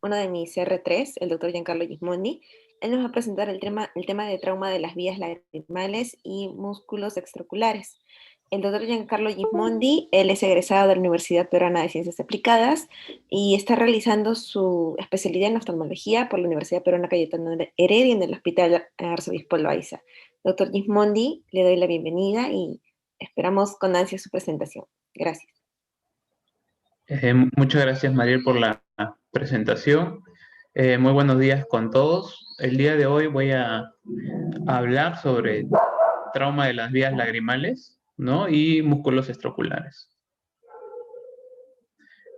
uno de mis CR3, el doctor Giancarlo Gismondi. Él nos va a presentar el tema de trauma de las vías lagrimales y músculos extraoculares. El doctor Giancarlo Gismondi, él es egresado de la Universidad Peruana de Ciencias Aplicadas y está realizando su especialidad en oftalmología por la Universidad Peruana Cayetano Heredia en el Hospital Arzobispo Loaiza. Doctor Gismondi, le doy la bienvenida y esperamos con ansia su presentación. Gracias. Muchas gracias, Mariel, por la presentación. Muy buenos días con todos. El día de hoy voy a hablar sobre trauma de las vías lagrimales, ¿no? Y músculos extraoculares.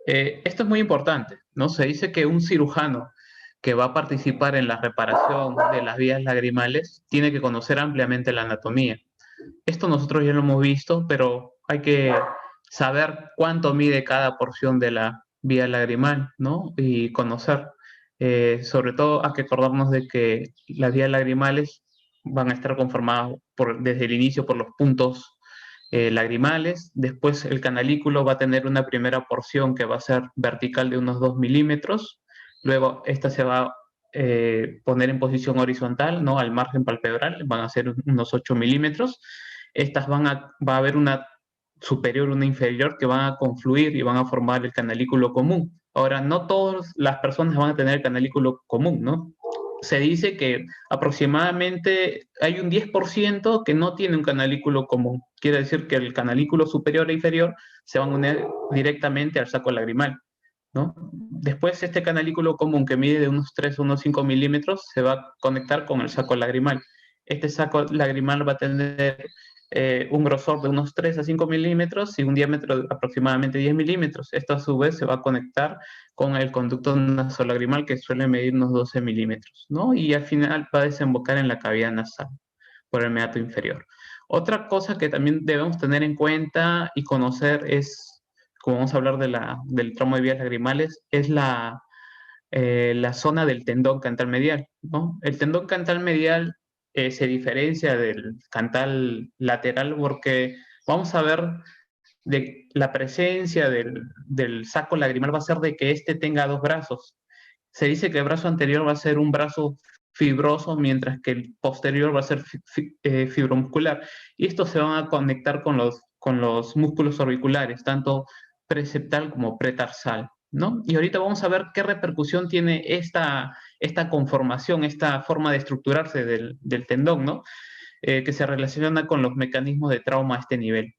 Esto es muy importante, ¿no? Se dice que un cirujano que va a participar en la reparación de las vías lagrimales tiene que conocer ampliamente la anatomía. Esto nosotros ya lo hemos visto, pero hay que saber cuánto mide cada porción de la vía lagrimal, ¿no? Y conocer. Sobre todo hay que acordarnos de que las vías lagrimales van a estar conformadas desde el inicio por los puntos lagrimales. Después el canalículo va a tener una primera porción que va a ser vertical de unos 2 milímetros. Luego esta se va a poner en posición horizontal, ¿no? Al margen palpebral, van a ser unos 8 milímetros. Estas va a haber una superior, una inferior, que van a confluir y van a formar el canalículo común. Ahora, no todas las personas van a tener el canalículo común, ¿no? Se dice que aproximadamente hay un 10% que no tiene un canalículo común. Quiere decir que el canalículo superior e inferior se van a unir directamente al saco lagrimal, ¿no? Después este canalículo común, que mide de unos 3 a unos 5 milímetros, se va a conectar con el saco lagrimal. Este saco lagrimal va a tener un grosor de unos 3 a 5 milímetros y un diámetro de aproximadamente 10 milímetros. Esto a su vez se va a conectar con el conducto nasolagrimal, que suele medir unos 12 milímetros, ¿no? Y al final va a desembocar en la cavidad nasal por el meato inferior. Otra cosa que también debemos tener en cuenta y conocer es, como vamos a hablar del trauma de vías lagrimales, es la zona del tendón cantal medial, ¿no? El tendón cantal medial se diferencia del cantal lateral porque vamos a ver de la presencia del saco lagrimal va a ser de que éste tenga dos brazos. Se dice que el brazo anterior va a ser un brazo fibroso, mientras que el posterior va a ser fibromuscular. Y estos se van a conectar con los músculos orbiculares, tanto preceptal como pretarsal, ¿no? Y ahorita vamos a ver qué repercusión tiene esta conformación, esta forma de estructurarse del tendón, ¿no? Que se relaciona con los mecanismos de trauma a este nivel.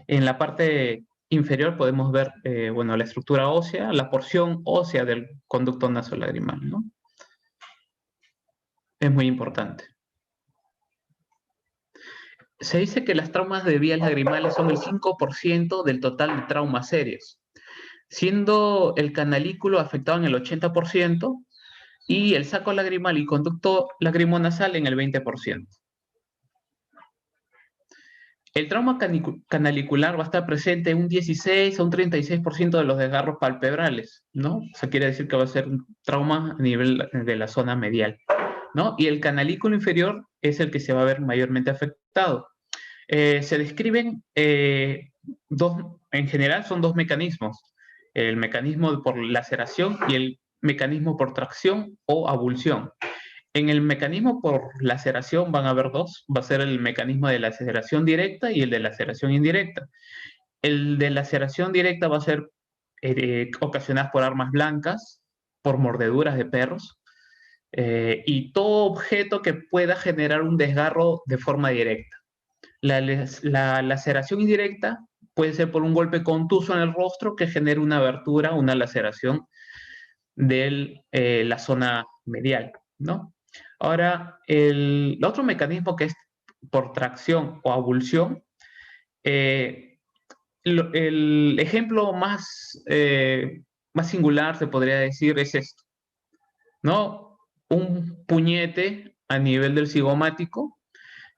En la parte inferior podemos ver, bueno, la estructura ósea, la porción ósea del conducto nasolagrimal, ¿no? Es muy importante. Se dice que las traumas de vías lagrimales son el 5% del total de traumas serios, siendo el canalículo afectado en el 80% y el saco lagrimal y conducto lacrimonasal en el 20%. El trauma canalicular va a estar presente en un 16 a un 36% de los desgarros palpebrales, ¿no? Eso quiere decir que va a ser un trauma a nivel de la zona medial, ¿no? Y el canalículo inferior es el que se va a ver mayormente afectado. Se describen en general son dos mecanismos, el mecanismo por laceración y el mecanismo por tracción o abulsión. En el mecanismo por laceración van a haber dos, va a ser el mecanismo de laceración directa y el de laceración indirecta. El de laceración directa va a ser ocasionado por armas blancas, por mordeduras de perros, y todo objeto que pueda generar un desgarro de forma directa. La laceración indirecta puede ser por un golpe contuso en el rostro que genere una abertura, una laceración de la zona medial, ¿no? Ahora, el otro mecanismo que es por tracción o abulsión, el ejemplo más singular, se podría decir, es esto, ¿no? Un puñete a nivel del cigomático,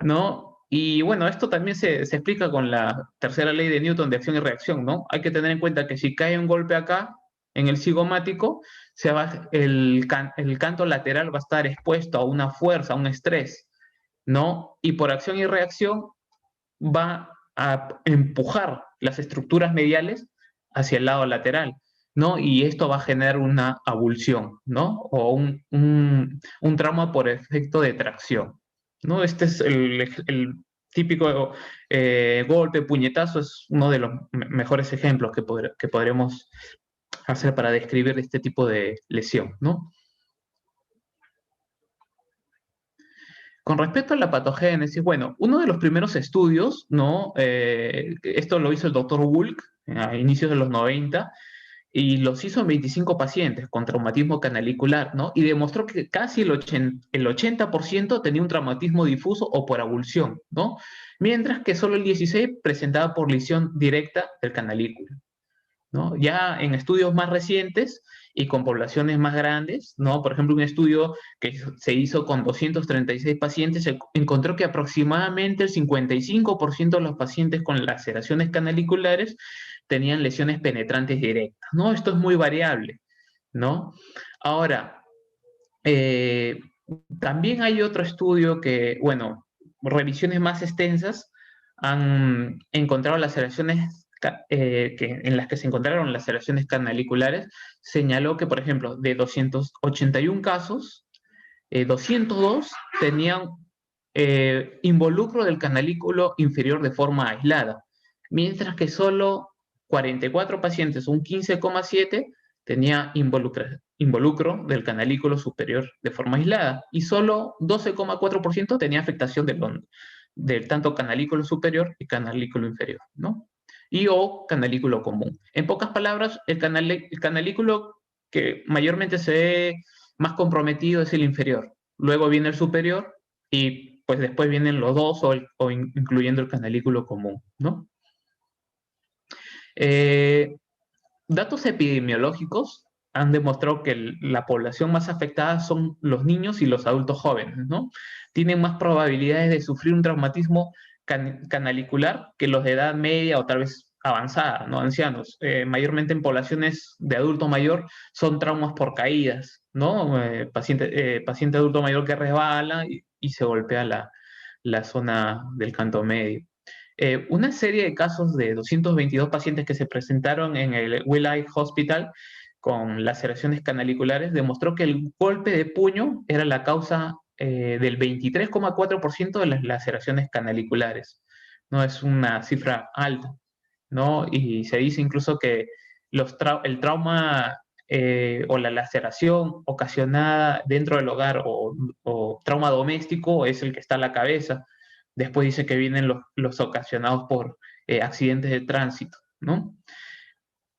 ¿no? Y bueno, esto también se explica con la tercera ley de Newton de acción y reacción, ¿no? Hay que tener en cuenta que si cae un golpe acá, en el cigomático, el canto lateral va a estar expuesto a una fuerza, a un estrés, ¿no? Y por acción y reacción va a empujar las estructuras mediales hacia el lado lateral, ¿no? Y esto va a generar una avulsión, ¿no? O un trauma por efecto de tracción, ¿no? Este es el típico golpe, puñetazo, es uno de los mejores ejemplos que podremos hacer para describir este tipo de lesión, ¿no? Con respecto a la patogénesis, bueno, uno de los primeros estudios, ¿no? Esto lo hizo el doctor Wolk a inicios de los 90 y los hizo en 25 pacientes con traumatismo canalicular, ¿no? Y demostró que casi el 80% tenía un traumatismo difuso o por avulsión, ¿no? Mientras que solo el 16% presentaba por lesión directa del canalículo, ¿no? Ya en estudios más recientes y con poblaciones más grandes, ¿no? Por ejemplo, un estudio que se hizo con 236 pacientes encontró que aproximadamente el 55% de los pacientes con laceraciones canaliculares tenían lesiones penetrantes directas, ¿no? Esto es muy variable, ¿no? Ahora, eh, también hay otro estudio que, bueno, revisiones más extensas han encontrado laceraciones en las que se encontraron laceraciones canaliculares, señaló que, por ejemplo, de 281 casos, 202 tenían involucro del canalículo inferior de forma aislada, mientras que solo 44 pacientes, un 15,7, tenía involucro del canalículo superior de forma aislada y solo 12,4% tenía afectación del tanto canalículo superior y canalículo inferior, ¿no? Y o canalículo común. En pocas palabras, el canalículo que mayormente se ve más comprometido es el inferior. Luego viene el superior y pues después vienen los dos incluyendo el canalículo común, ¿no? Eh, Datos epidemiológicos han demostrado que la población más afectada son los niños y los adultos jóvenes, ¿no? Tienen más probabilidades de sufrir un traumatismo canalicular que los de edad media o tal vez avanzada, ¿no? Ancianos. Mayormente en poblaciones de adulto mayor son traumas por caídas, ¿no? Paciente adulto mayor que resbala y se golpea la zona del canto medio. Una serie de casos de 222 pacientes que se presentaron en el Wiley Hospital con laceraciones canaliculares demostró que el golpe de puño era la causa del 23,4% de las laceraciones canaliculares. No es una cifra alta, ¿no? Y se dice incluso que el trauma o la laceración ocasionada dentro del hogar o trauma doméstico es el que está a la cabeza. Después dice que vienen los ocasionados por accidentes de tránsito, ¿no?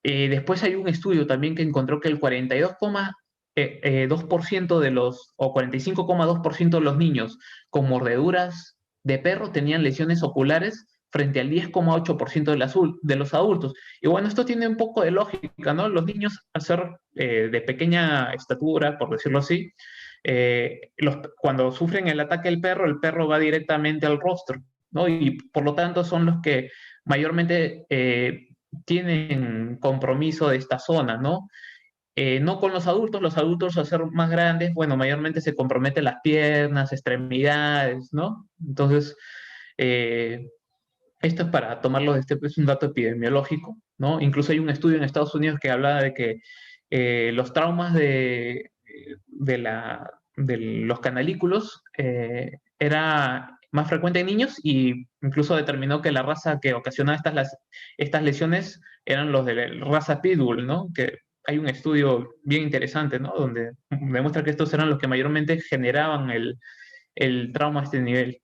Después hay un estudio también que encontró que el 42,2% de los, o 45,2% de los niños con mordeduras de perro tenían lesiones oculares frente al 10,8% de los adultos. Y bueno, esto tiene un poco de lógica, ¿no? Los niños, al ser de pequeña estatura, por decirlo así, cuando sufren el ataque del perro, el perro va directamente al rostro, ¿no? Y por lo tanto son los que mayormente tienen compromiso de esta zona, ¿no? No con los adultos al ser más grandes, bueno, mayormente se comprometen las piernas, extremidades, ¿no? Entonces, eh, esto es para tomarlo, es un dato epidemiológico, ¿no? Incluso hay un estudio en Estados Unidos que habla de que los traumas de los canalículos era más frecuente en niños y incluso determinó que la raza que ocasionaba estas lesiones eran los de la raza Pitbull, ¿no? Que hay un estudio bien interesante, ¿no? Donde demuestra que estos eran los que mayormente generaban el trauma a este nivel.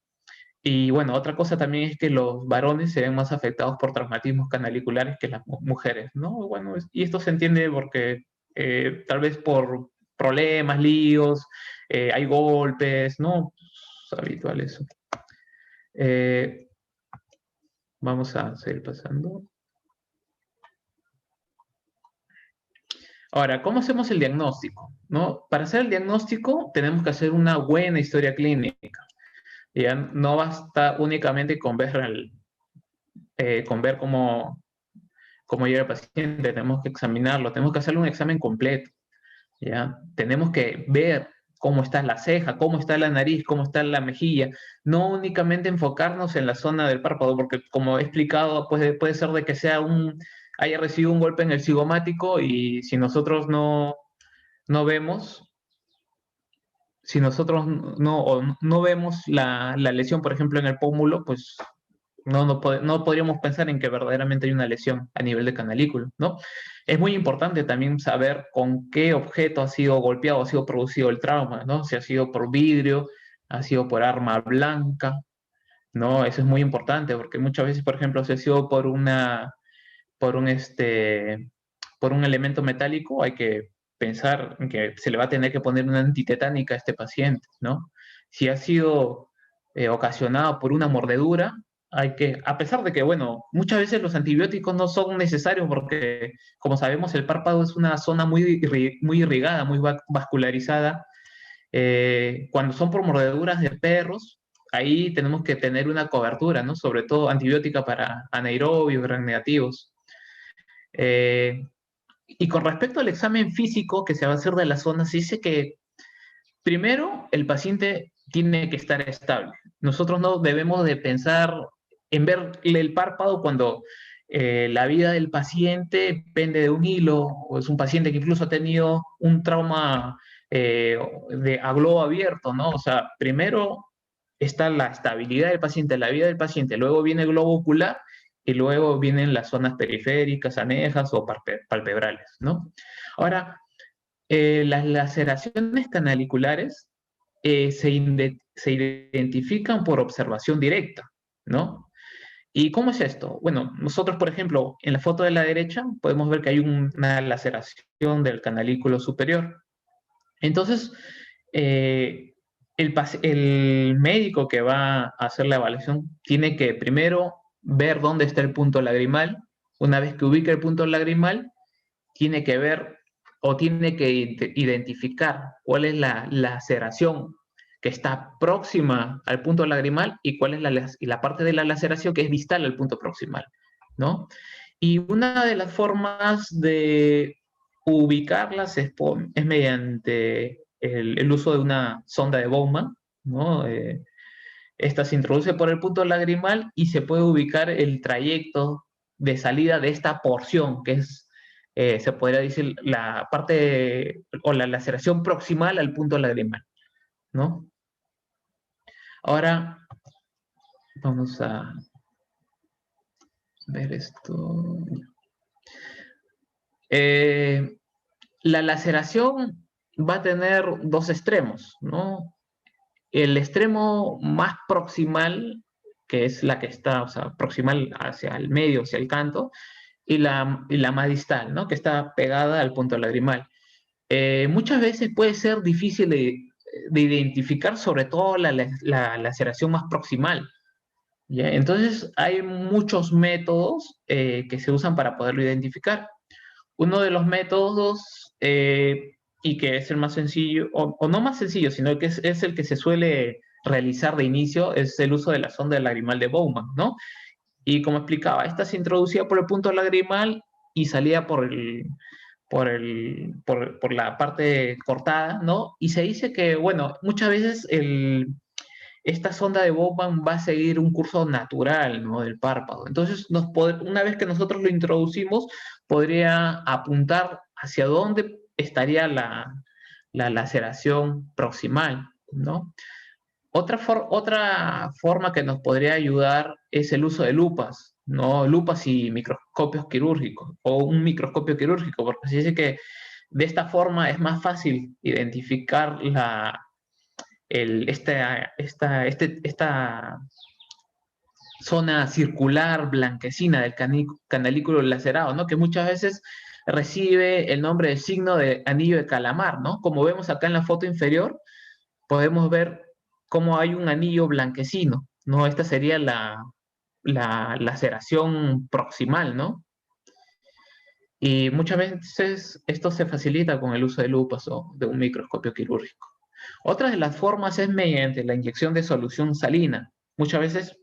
Y bueno, otra cosa también es que los varones se ven más afectados por traumatismos canaliculares que las mujeres, ¿no? Bueno, y esto se entiende porque tal vez por problemas, líos, hay golpes, ¿no? Es habitual eso. Eh, Vamos a seguir pasando. Ahora, ¿cómo hacemos el diagnóstico? ¿No? Para hacer el diagnóstico tenemos que hacer una buena historia clínica. Ya no basta únicamente con ver cómo llega el paciente, tenemos que examinarlo, tenemos que hacerle un examen completo, ¿ya? Tenemos que ver cómo está la ceja, cómo está la nariz, cómo está la mejilla, no únicamente enfocarnos en la zona del párpado, porque como he explicado, puede ser de que sea haya recibido un golpe en el cigomático y si nosotros no vemos, si nosotros no vemos la lesión, por ejemplo, en el pómulo, pues no podríamos pensar en que verdaderamente hay una lesión a nivel de canalículo, ¿no? Es muy importante también saber con qué objeto ha sido golpeado, ha sido producido el trauma, ¿no? Si ha sido por vidrio, ha sido por arma blanca, ¿no? Eso es muy importante porque muchas veces, por ejemplo, si ha sido por un, este, por un elemento metálico, hay que pensar en que se le va a tener que poner una antitetánica a este paciente, ¿no? Si ha sido ocasionado por una mordedura, a pesar de que, bueno, muchas veces los antibióticos no son necesarios porque, como sabemos, el párpado es una zona muy irrigada, muy vascularizada. Cuando son por mordeduras de perros, ahí tenemos que tener una cobertura, ¿no? Sobre todo antibiótica para anaerobios, gram negativos. Eh, y con respecto al examen físico que se va a hacer de la zona, se dice que primero el paciente tiene que estar estable. Nosotros no debemos de pensar en verle el párpado cuando la vida del paciente pende de un hilo, o es un paciente que incluso ha tenido un trauma a globo abierto, ¿no? O sea, primero está la estabilidad del paciente, la vida del paciente, luego viene el globo ocular y luego vienen las zonas periféricas, anejas o palpebrales, ¿no? Ahora, las laceraciones canaliculares se identifican por observación directa, ¿no? ¿Y cómo es esto? Bueno, nosotros, por ejemplo, en la foto de la derecha podemos ver que hay una laceración del canalículo superior. Entonces, eh, el médico que va a hacer la evaluación tiene que primero ver dónde está el punto lagrimal. Una vez que ubica el punto lagrimal, tiene que ver o tiene que identificar cuál es la laceración que está próxima al punto lagrimal y cuál es la parte de la laceración que es distal al punto proximal, ¿no? Y una de las formas de ubicarlas es mediante el uso de una sonda de Bowman, ¿no? Esta se introduce por el punto lagrimal y se puede ubicar el trayecto de salida de esta porción, que es, se podría decir, la parte o la laceración proximal al punto lagrimal, ¿no? Ahora vamos a ver esto. Eh, la laceración va a tener dos extremos, ¿no? El extremo más proximal, que es la que está, o sea, proximal hacia el medio, hacia el canto, y la más distal, ¿no? Que está pegada al punto lagrimal. Muchas veces puede ser difícil de identificar, sobre todo la laceración más proximal, ¿ya? Entonces, hay muchos métodos que se usan para poderlo identificar. Uno de los métodos, y que es el más sencillo, o no más sencillo, sino que es el que se suele realizar de inicio, es el uso de la sonda lagrimal de Bowman, ¿no? Y como explicaba, esta se introducía por el punto lagrimal y salía por la parte cortada, ¿no? Y se dice que, bueno, muchas veces esta sonda de Bowman va a seguir un curso natural, ¿no? Del párpado. Entonces, una vez que nosotros lo introducimos, podría apuntar hacia dónde estaría la laceración proximal, ¿no? Otra forma que nos podría ayudar es el uso de lupas, ¿no? Lupas y microscopios quirúrgicos, o un microscopio quirúrgico, porque se dice que de esta forma es más fácil identificar esta zona circular blanquecina del canalículo lacerado, ¿no? Que muchas veces recibe el nombre del signo de anillo de calamar, ¿no? Como vemos acá en la foto inferior, podemos ver cómo hay un anillo blanquecino, ¿no? Esta sería la laceración proximal, ¿no? Y muchas veces esto se facilita con el uso de lupas o de un microscopio quirúrgico. Otra de las formas es mediante la inyección de solución salina. Muchas veces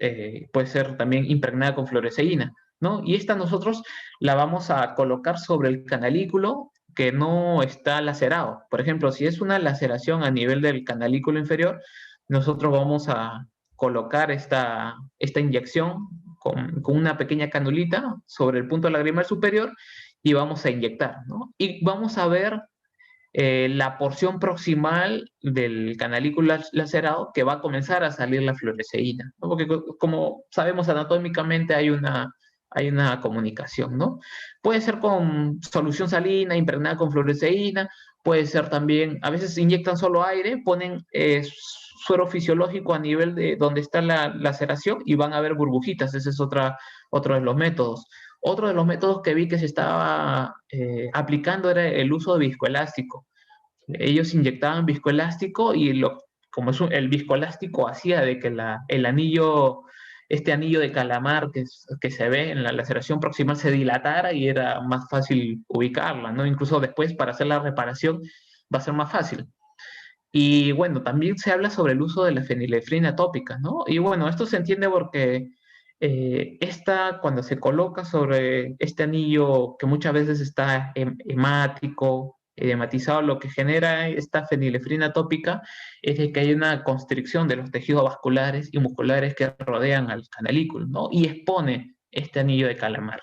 puede ser también impregnada con fluoresceína, ¿no? Y esta nosotros la vamos a colocar sobre el canalículo que no está lacerado. Por ejemplo, si es una laceración a nivel del canalículo inferior, nosotros vamos a colocar esta inyección con una pequeña canulita sobre el punto lagrimal superior y vamos a inyectar, ¿no? Y vamos a ver la porción proximal del canalículo lacerado que va a comenzar a salir la fluoresceína, ¿no? Porque como sabemos anatómicamente hay una comunicación, ¿no? Puede ser con solución salina impregnada con fluoresceína, puede ser también, a veces inyectan solo aire, ponen suero fisiológico a nivel de donde está la laceración y van a ver burbujitas, ese es otro de los métodos. Otro de los métodos que vi que se estaba aplicando era el uso de viscoelástico. Ellos inyectaban viscoelástico y como el viscoelástico hacía de que el anillo, este anillo de calamar que se ve en la laceración proximal se dilatara y era más fácil ubicarla, ¿no? Incluso después para hacer la reparación va a ser más fácil. Y bueno, también se habla sobre el uso de la fenilefrina tópica, ¿no? Y bueno, esto se entiende porque esta, cuando se coloca sobre este anillo que muchas veces está hemático, edematizado, lo que genera esta fenilefrina tópica es de que hay una constricción de los tejidos vasculares y musculares que rodean al canalículo, ¿no? Y expone este anillo de calamar.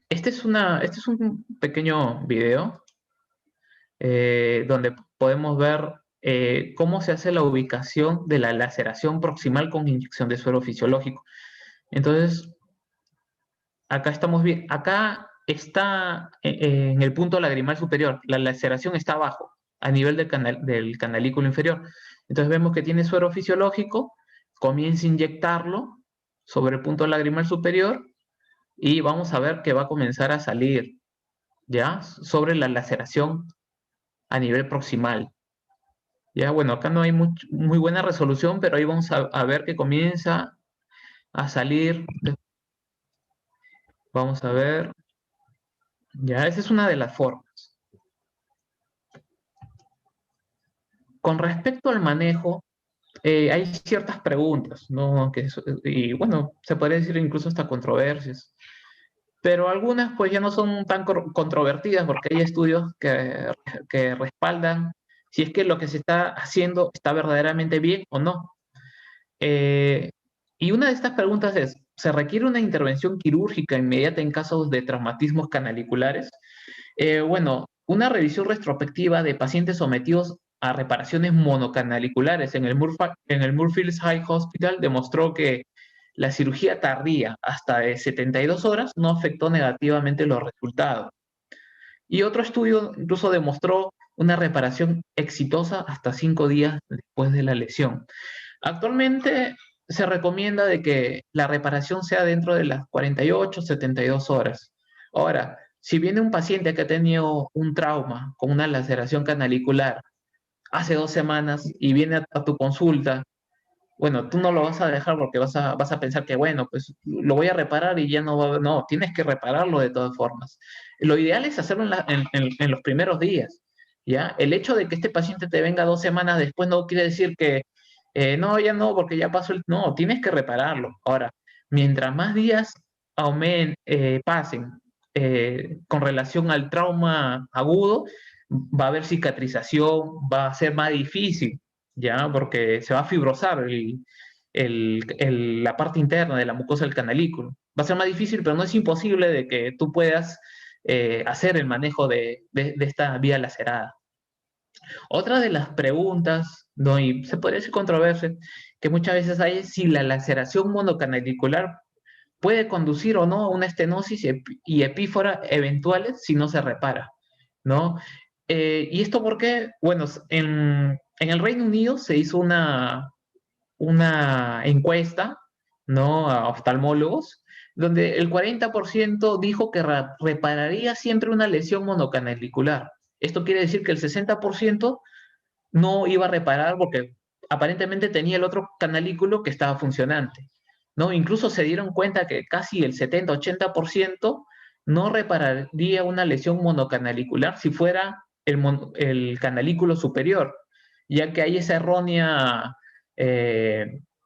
Este es un pequeño video donde podemos ver cómo se hace la ubicación de la laceración proximal con inyección de suero fisiológico. Entonces, acá estamos bien. Acá está en el punto lagrimal superior. La laceración está abajo, a nivel del canalículo inferior. Entonces vemos que tiene suero fisiológico, comienza a inyectarlo sobre el punto lagrimal superior y vamos a ver que va a comenzar a salir, ¿ya? Sobre la laceración a nivel proximal. Ya, bueno, acá no hay muy buena resolución, pero ahí vamos a ver que comienza a salir. Vamos a ver. Ya, esa es una de las formas. Con respecto al manejo, hay ciertas preguntas, ¿no? Y bueno, se podría decir incluso hasta controversias. Pero algunas pues ya no son tan controvertidas porque hay estudios que respaldan si es que lo que se está haciendo está verdaderamente bien o no. Eh, y una de estas preguntas es, ¿se requiere una intervención quirúrgica inmediata en casos de traumatismos canaliculares? Bueno, una revisión retrospectiva de pacientes sometidos a reparaciones monocanaliculares en el Moorfields High Hospital demostró que la cirugía tardía hasta de 72 horas no afectó negativamente los resultados. Y otro estudio incluso demostró una reparación exitosa hasta 5 días después de la lesión. Actualmente se recomienda de que la reparación sea dentro de las 48, 72 horas. Ahora, si viene un paciente que ha tenido un trauma con una laceración canalicular hace 2 semanas y viene a tu consulta, bueno, tú no lo vas a dejar porque vas a pensar que, bueno, pues lo voy a reparar y ya no va a haber, no, tienes que repararlo de todas formas. Lo ideal es hacerlo en los primeros días, ¿ya? El hecho de que este paciente te venga 2 semanas después no quiere decir que, no, ya no, porque ya pasó el, no, tienes que repararlo. Ahora, mientras más días pasen con relación al trauma agudo, va a haber cicatrización, va a ser más difícil, ¿ya? Porque se va a fibrosar la parte interna de la mucosa del canalículo. Va a ser más difícil, pero no es imposible de que tú puedas hacer el manejo de esta vía lacerada. Otra de las preguntas, ¿no? Y se podría decir controversia, que muchas veces hay es si la laceración monocanalicular puede conducir o no a una estenosis y epífora eventuales si no se repara, ¿no? ¿Y esto por qué? Bueno, en el Reino Unido se hizo una encuesta, ¿no? A oftalmólogos, donde el 40% dijo que repararía siempre una lesión monocanalicular. Esto quiere decir que el 60% no iba a reparar porque aparentemente tenía el otro canalículo que estaba funcionante, ¿no? Incluso se dieron cuenta que casi el 70-80% no repararía una lesión monocanalicular si fuera el canalículo superior, ya que hay esa errónea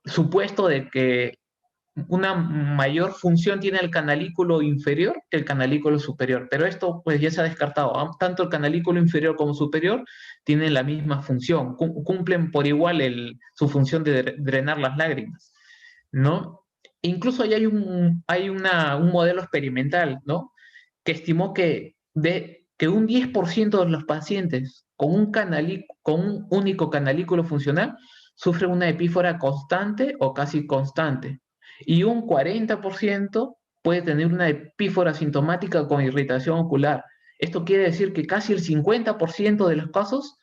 supuesto de que una mayor función tiene el canalículo inferior que el canalículo superior, pero esto pues ya se ha descartado. Tanto el canalículo inferior como superior tienen la misma función, cumplen por igual su función de drenar las lágrimas, ¿no? Incluso hay un modelo experimental, ¿no? Que estimó que un 10% de los pacientes con un único canalículo funcional sufren una epífora constante o casi constante. Y un 40% puede tener una epífora sintomática con irritación ocular. Esto quiere decir que casi el 50% de los casos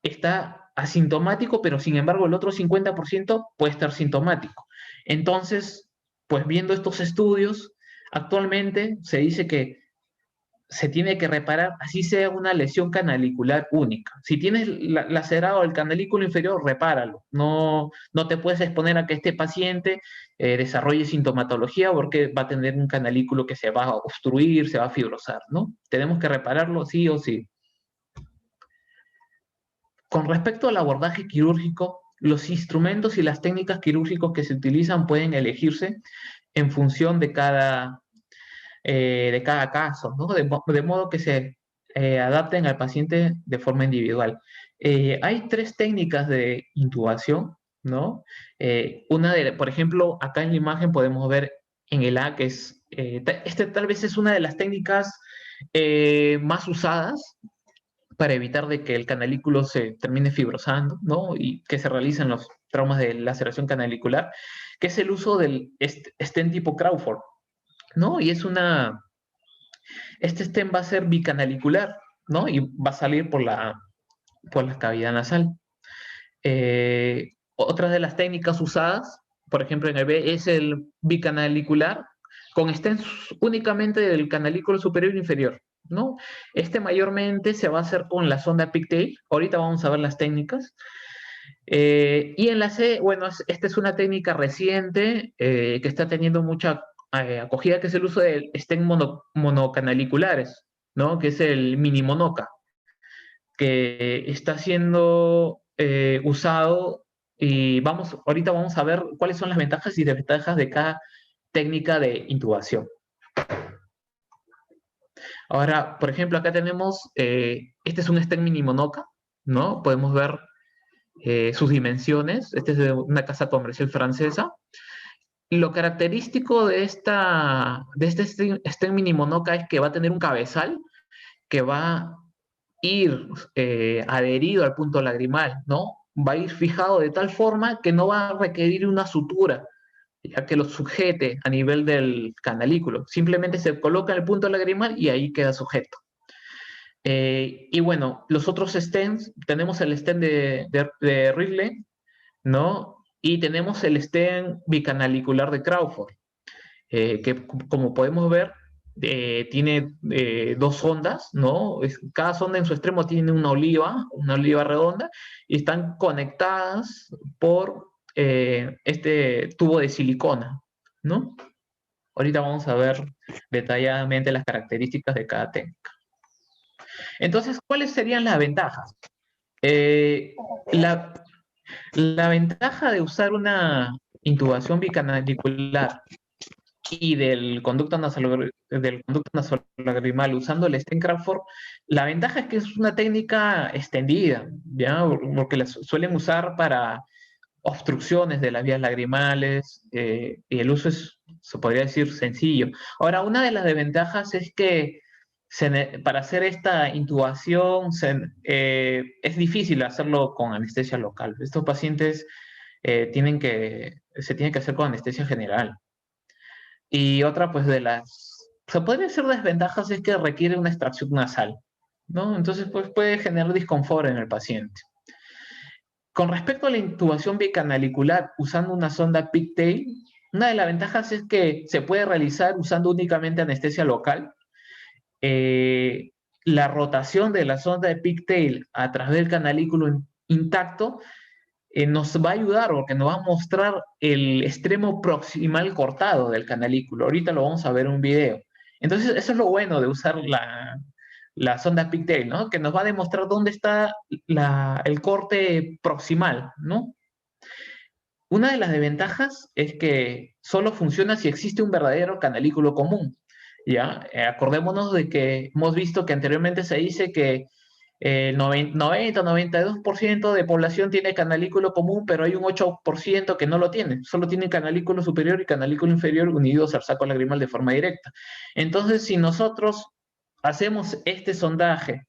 está asintomático, pero sin embargo el otro 50% puede estar sintomático. Entonces, pues viendo estos estudios, actualmente se dice que se tiene que reparar, así sea una lesión canalicular única. Si tienes lacerado el canalículo inferior, repáralo. No te puedes exponer a que este paciente desarrolle sintomatología porque va a tener un canalículo que se va a obstruir, se va a fibrosar, ¿no? Tenemos que repararlo sí o sí. Con respecto al abordaje quirúrgico, los instrumentos y las técnicas quirúrgicas que se utilizan pueden elegirse en función de cada caso, ¿no? De modo que se adapten al paciente de forma individual. Hay tres técnicas de intubación, ¿no? Por ejemplo, acá en la imagen podemos ver en el A, que es, tal vez es una de las técnicas más usadas para evitar de que el canalículo se termine fibrosando, ¿no? Y que se realicen los traumas de laceración canalicular, que es el uso del stent tipo Crawford, ¿no? Este stent va a ser bicanalicular, ¿no? Y va a salir por la cavidad nasal. Otra de las técnicas usadas, por ejemplo, en el B, es el bicanalicular con stents únicamente del canalículo superior e inferior, ¿no? Este mayormente se va a hacer con la sonda pigtail. Ahorita vamos a ver las técnicas. Y en la C, bueno, esta es una técnica reciente que está teniendo mucha acogida, que es el uso de stent monocanaliculares, ¿no? Que es el mini monoca, que está siendo usado y ahorita vamos a ver cuáles son las ventajas y desventajas de cada técnica de intubación. Ahora, por ejemplo, acá tenemos, este es un stent mini monoca, ¿no? Podemos ver sus dimensiones. Este es de una casa comercial francesa. Lo característico de este stent mini monoca es que va a tener un cabezal que va a ir adherido al punto lagrimal, ¿no? Va a ir fijado de tal forma que no va a requerir una sutura, ya que lo sujete a nivel del canalículo. Simplemente se coloca en el punto lagrimal y ahí queda sujeto. Y bueno, los otros stents, tenemos el stent de Ridley, ¿no? Y tenemos el stent bicanalicular de Crawford, que como podemos ver, tiene dos sondas, ¿no? Cada sonda en su extremo tiene una oliva redonda, y están conectadas por este tubo de silicona, ¿no? Ahorita vamos a ver detalladamente las características de cada técnica. Entonces, ¿cuáles serían las ventajas? Eh, la, la ventaja de usar una intubación bicanalicular y del conducto nasolagrimal usando el stent Crawford, la ventaja es que es una técnica extendida, ¿ya? Porque la suelen usar para obstrucciones de las vías lagrimales, y el uso se podría decir, sencillo. Ahora, una de las desventajas es que para hacer esta intubación es difícil hacerlo con anestesia local. Estos pacientes se tienen que hacer con anestesia general. Y otra, pues, se podría decir desventajas es que requiere una extracción nasal, ¿no? Entonces, pues, puede generar disconfort en el paciente. Con respecto a la intubación bicanalicular usando una sonda pigtail, una de las ventajas es que se puede realizar usando únicamente anestesia local. Eh, la rotación de la sonda de pigtail a través del canalículo intacto nos va a ayudar porque nos va a mostrar el extremo proximal cortado del canalículo. Ahorita lo vamos a ver en un video. Entonces, eso es lo bueno de usar la sonda pigtail, ¿no? Que nos va a demostrar dónde está el corte proximal, ¿no? Una de las desventajas es que solo funciona si existe un verdadero canalículo común. ¿Ya? Acordémonos de que hemos visto que anteriormente se dice que el 90-92% de población tiene canalículo común, pero hay un 8% que no lo tiene. Solo tienen canalículo superior y canalículo inferior unidos al saco lagrimal de forma directa. Entonces, si nosotros hacemos este sondaje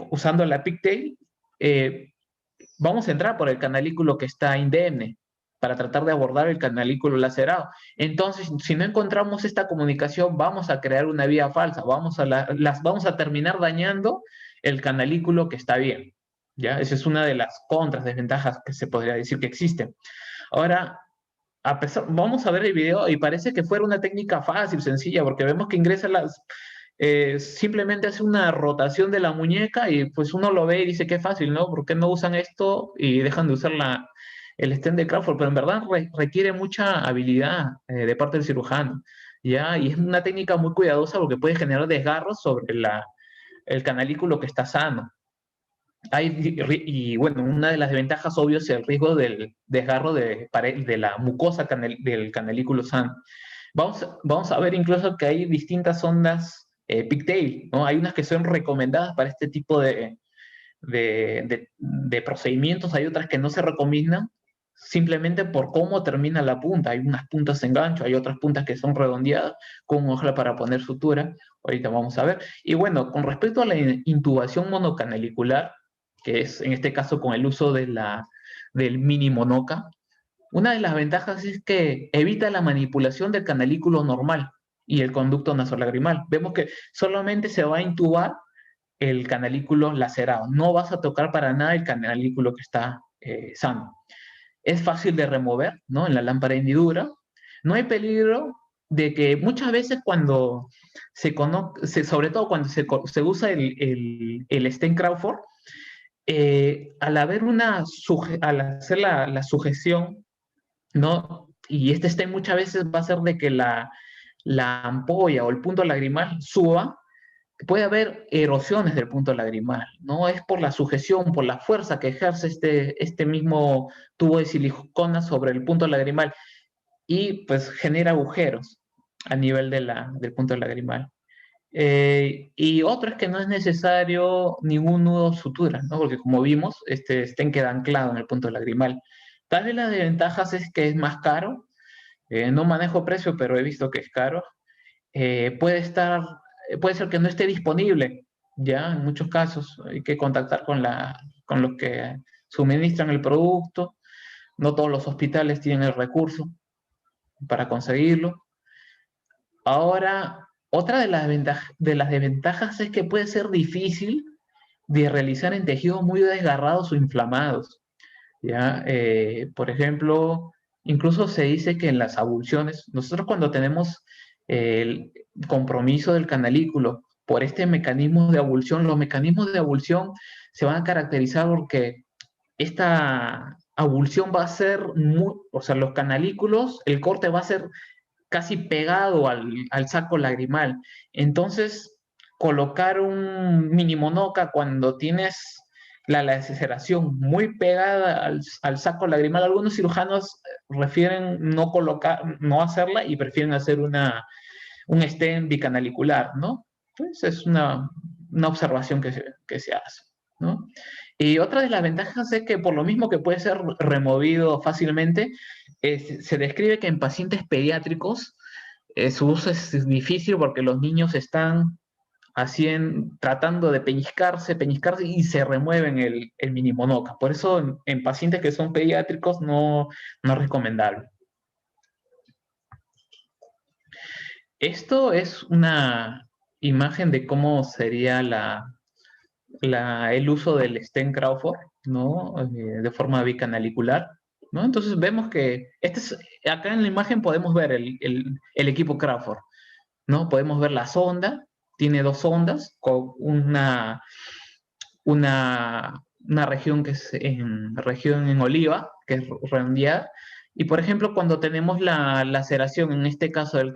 usando la pigtail, eh, vamos a entrar por el canalículo que está indemne para tratar de abordar el canalículo lacerado. Entonces, si no encontramos esta comunicación, vamos a crear una vía falsa, vamos a terminar dañando el canalículo que está bien. ¿Ya? Esa es una de las contras, desventajas que se podría decir que existen. Ahora, vamos a ver el video y parece que fuera una técnica fácil, sencilla, porque vemos que ingresa simplemente hace una rotación de la muñeca y pues uno lo ve y dice qué fácil, ¿no? ¿Por qué no usan esto y dejan de usar el stent de Crawford? Pero en verdad requiere mucha habilidad de parte del cirujano, ¿ya? Y es una técnica muy cuidadosa porque puede generar desgarros sobre el canalículo que está sano. Y bueno, una de las desventajas obvias es el riesgo del desgarro de la mucosa del canalículo sano. Vamos a ver incluso que hay distintas ondas pigtail, ¿no? Hay unas que son recomendadas para este tipo de procedimientos, hay otras que no se recomiendan simplemente por cómo termina la punta. Hay unas puntas en gancho, hay otras puntas que son redondeadas con un ojalá para poner sutura. Ahorita vamos a ver. Y bueno, con respecto a la intubación monocanalicular, que es en este caso con el uso del mini monoca, una de las ventajas es que evita la manipulación del canalículo normal y el conducto nasolagrimal. Vemos que solamente se va a intubar el canalículo lacerado. No vas a tocar para nada el canalículo que está sano. Es fácil de remover, ¿no? En la lámpara de hendidura. No hay peligro de que muchas veces cuando sobre todo cuando se usa el stent Crawford, al hacer la sujeción, ¿no? Y este stent muchas veces va a hacer de que la ampolla o el punto lagrimal suba, puede haber erosiones del punto lagrimal, ¿no? Es por la sujeción, por la fuerza que ejerce este mismo tubo de silicona sobre el punto lagrimal y pues genera agujeros a nivel del punto lagrimal. Y otro es que no es necesario ningún nudo sutura, ¿no? Porque como vimos, este queda anclado en el punto lagrimal. Tal vez las desventajas es que es más caro. No manejo precio, pero he visto que es caro. Puede ser que no esté disponible, ya en muchos casos hay que contactar con los que suministran el producto. No todos los hospitales tienen el recurso para conseguirlo. Ahora, otra de las desventajas es que puede ser difícil de realizar en tejidos muy desgarrados o inflamados. ¿Ya? Por ejemplo, incluso se dice que en las abulsiones, nosotros cuando tenemos el compromiso del canalículo por este mecanismo de abulsión, los mecanismos de abulsión se van a caracterizar porque esta abulsión va a ser o sea, los canalículos, el corte va a ser casi pegado al saco lagrimal. Entonces, colocar un mini monoca cuando tienes la laceración muy pegada al saco lagrimal, algunos cirujanos refieren no hacerla y prefieren hacer un stent bicanalicular, ¿no? Pues es una observación que se hace, ¿no? Y otra de las ventajas es que por lo mismo que puede ser removido fácilmente, se describe que en pacientes pediátricos su uso es difícil porque los niños están tratando de pellizcarse y se remueven el mini monoca. Por eso en pacientes que son pediátricos no es recomendable. Esto es una imagen de cómo sería el uso del stent Crawford, ¿no? De forma bicanalicular, ¿no? Entonces vemos que acá en la imagen podemos ver el equipo Crawford, ¿no? Podemos ver la sonda, tiene dos sondas con una región que es región en oliva, que es redondeada. Y por ejemplo, cuando tenemos la laceración, en este caso del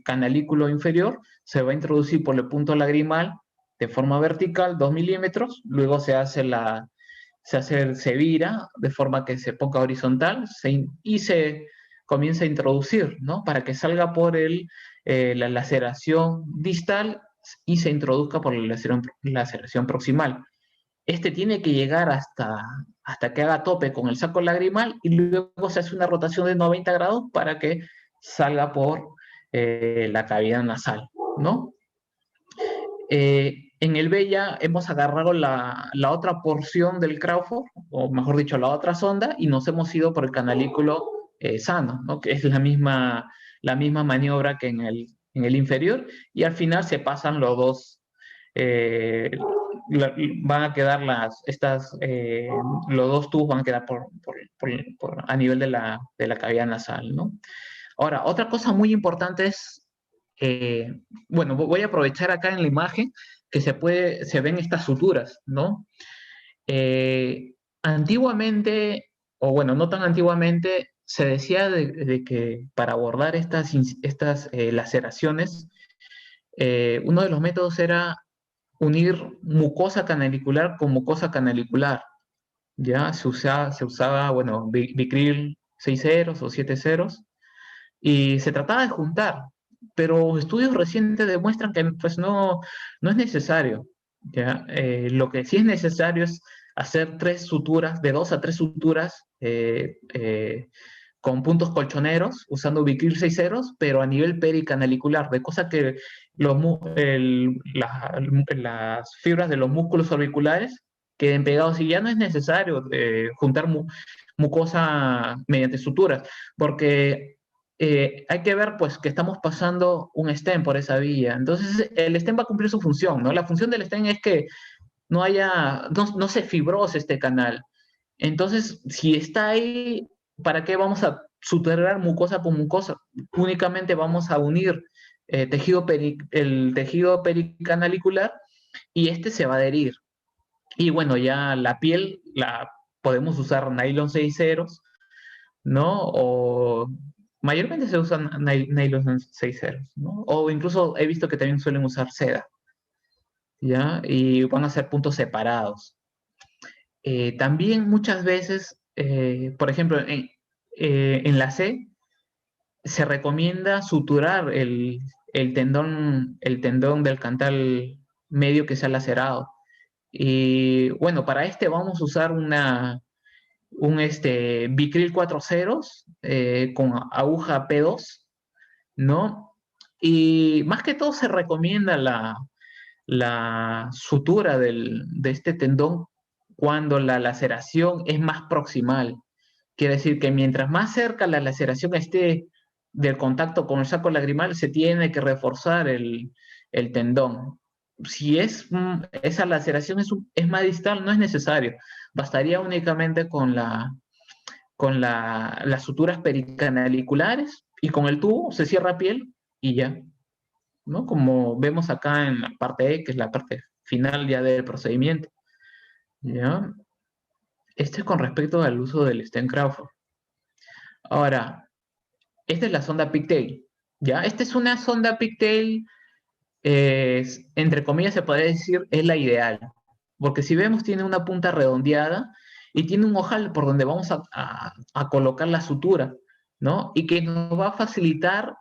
canalículo inferior, se va a introducir por el punto lagrimal de forma vertical, 2 milímetros, luego se hace se vira de forma que se ponga horizontal y se comienza a introducir, ¿no? Para que salga por la laceración distal y se introduzca por la laceración proximal. Este tiene que llegar hasta que haga tope con el saco lagrimal y luego se hace una rotación de 90 grados para que salga por la cavidad nasal, ¿no? En el B ya hemos agarrado la otra porción del Crawford, o mejor dicho, la otra sonda, y nos hemos ido por el canalículo sano, ¿no? Que es la misma maniobra que en el inferior, y al final se pasan los dos, eh, van a quedar los dos tubos van a quedar a nivel de la cavidad nasal, ¿no? Ahora, otra cosa muy importante es, bueno, voy a aprovechar acá en la imagen que se ven estas suturas, ¿no? Antiguamente, o bueno, no tan antiguamente, se decía de que para abordar estas laceraciones, uno de los métodos era unir mucosa canalicular con mucosa canalicular. Ya se usaba bueno, Vicryl 6 ceros o 7 ceros, y se trataba de juntar, pero estudios recientes demuestran que pues no es necesario. ¿Ya? Lo que sí es necesario es hacer tres suturas, de 2 a 3 suturas con puntos colchoneros, usando Vicryl 6 ceros, pero a nivel pericanalicular, de cosa que las fibras de los músculos orbiculares queden pegados y ya no es necesario juntar mucosa mediante suturas, porque hay que ver pues que estamos pasando un stent por esa vía. Entonces el stent va a cumplir su función, ¿no? La función del stent es que no se fibrose este canal. Entonces, si está ahí, ¿para qué vamos a suturar mucosa con mucosa? Únicamente vamos a unir el tejido pericanalicular y este se va a adherir. Y bueno, ya la piel la podemos usar nylon 6 ceros, ¿no? O mayormente se usan nylon 6 ceros, ¿no? O incluso he visto que también suelen usar seda, ¿ya? Y van a ser puntos separados. También muchas veces, por ejemplo, en la C, se recomienda suturar el tendón del cantal medio que se ha lacerado. Y bueno, para este vamos a usar un Vicryl 4 ceros con aguja P2, ¿no? Y más que todo se recomienda la sutura de este tendón cuando la laceración es más proximal. Quiere decir que mientras más cerca la laceración esté del contacto con el saco lagrimal, se tiene que reforzar el tendón. Si esa laceración es más distal, no es necesario. Bastaría únicamente con las suturas pericanaliculares y con el tubo se cierra piel y ya, ¿no? Como vemos acá en la parte E, que es la parte final ya del procedimiento, ¿ya? Esto es con respecto al uso del stent Crawford. Ahora, esta es la sonda Pigtail, ¿ya? Esta es una sonda Pigtail, entre comillas se podría decir, es la ideal, porque si vemos tiene una punta redondeada y tiene un ojal por donde vamos a colocar la sutura, ¿no? Y que nos va a facilitar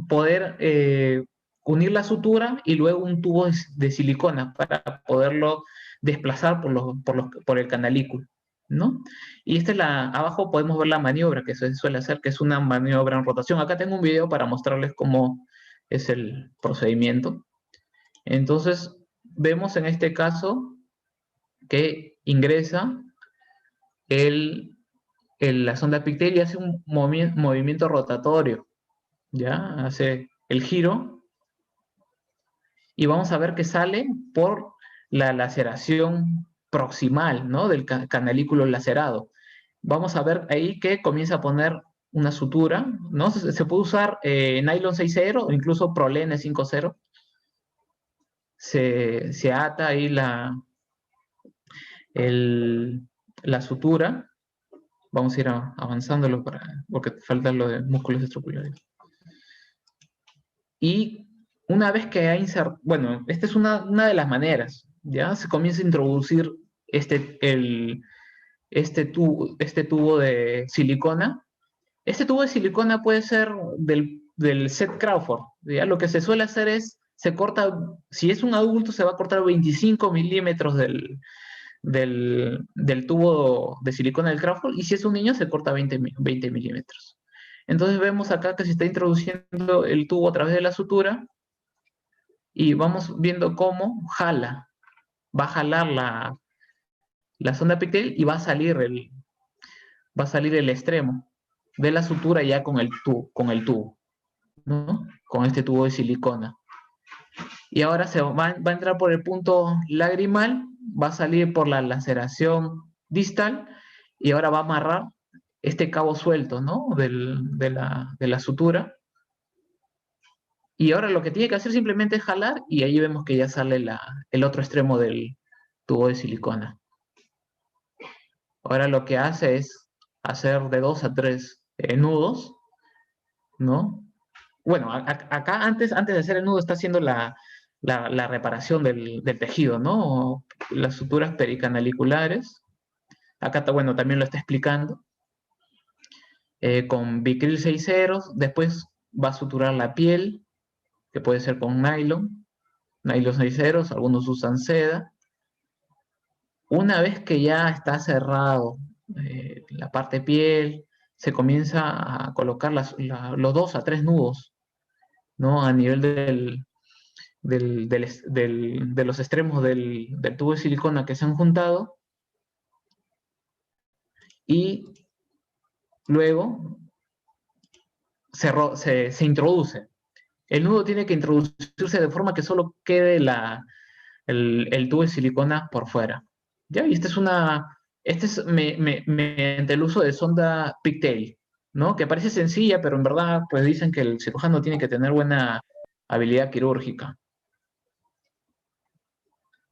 poder unir la sutura y luego un tubo de silicona para poderlo desplazar por el canalículo, ¿no? Y abajo podemos ver la maniobra que se suele hacer, que es una maniobra en rotación. Acá tengo un video para mostrarles cómo es el procedimiento. Entonces, vemos en este caso que ingresa la sonda Pigtail y hace un movimiento rotatorio, ¿ya? Hace el giro y vamos a ver que sale por la laceración proximal, ¿no? Del canalículo lacerado. Vamos a ver ahí que comienza a poner una sutura, ¿no? Se puede usar nylon 6.0 o incluso Prolene 5.0. Se ata ahí la sutura. Vamos a ir avanzándolo porque falta lo de músculos estroculares. Y una vez que ha insertado, bueno, esta es una de las maneras, ¿ya? Se comienza a introducir este tubo de silicona. Este tubo de silicona puede ser del set Crawford. ¿Ya? Lo que se suele hacer es, se corta, si es un adulto, se va a cortar 25 milímetros del tubo de silicona del Crawford, y si es un niño, se corta 20 milímetros. Entonces vemos acá que se está introduciendo el tubo a través de la sutura, y vamos viendo cómo va a jalar la sonda epitelial, y va a salir el extremo de la sutura ya con el tubo, ¿no? Con este tubo de silicona. Y ahora va a entrar por el punto lagrimal, va a salir por la laceración distal, y ahora va a amarrar este cabo suelto, ¿no? De la sutura. Y ahora lo que tiene que hacer simplemente es jalar, y ahí vemos que ya sale el otro extremo del tubo de silicona. Ahora lo que hace es hacer de 2 a 3 nudos, ¿no? Bueno, acá antes de hacer el nudo está haciendo la reparación del tejido, ¿no? Las suturas pericanaliculares. Acá, bueno, también lo está explicando. Con Vicryl 6 ceros, después va a suturar la piel, que puede ser con nylon 6 ceros, algunos usan seda. Una vez que ya está cerrado la parte piel, se comienza a colocar los 2 a 3 nudos, ¿no? A nivel de los extremos del tubo de silicona que se han juntado, y luego se introduce. El nudo tiene que introducirse de forma que solo quede el tubo de silicona por fuera. ¿Ya? Y este es mediante el uso de sonda pigtail, ¿no? Que parece sencilla, pero en verdad pues dicen que el cirujano tiene que tener buena habilidad quirúrgica.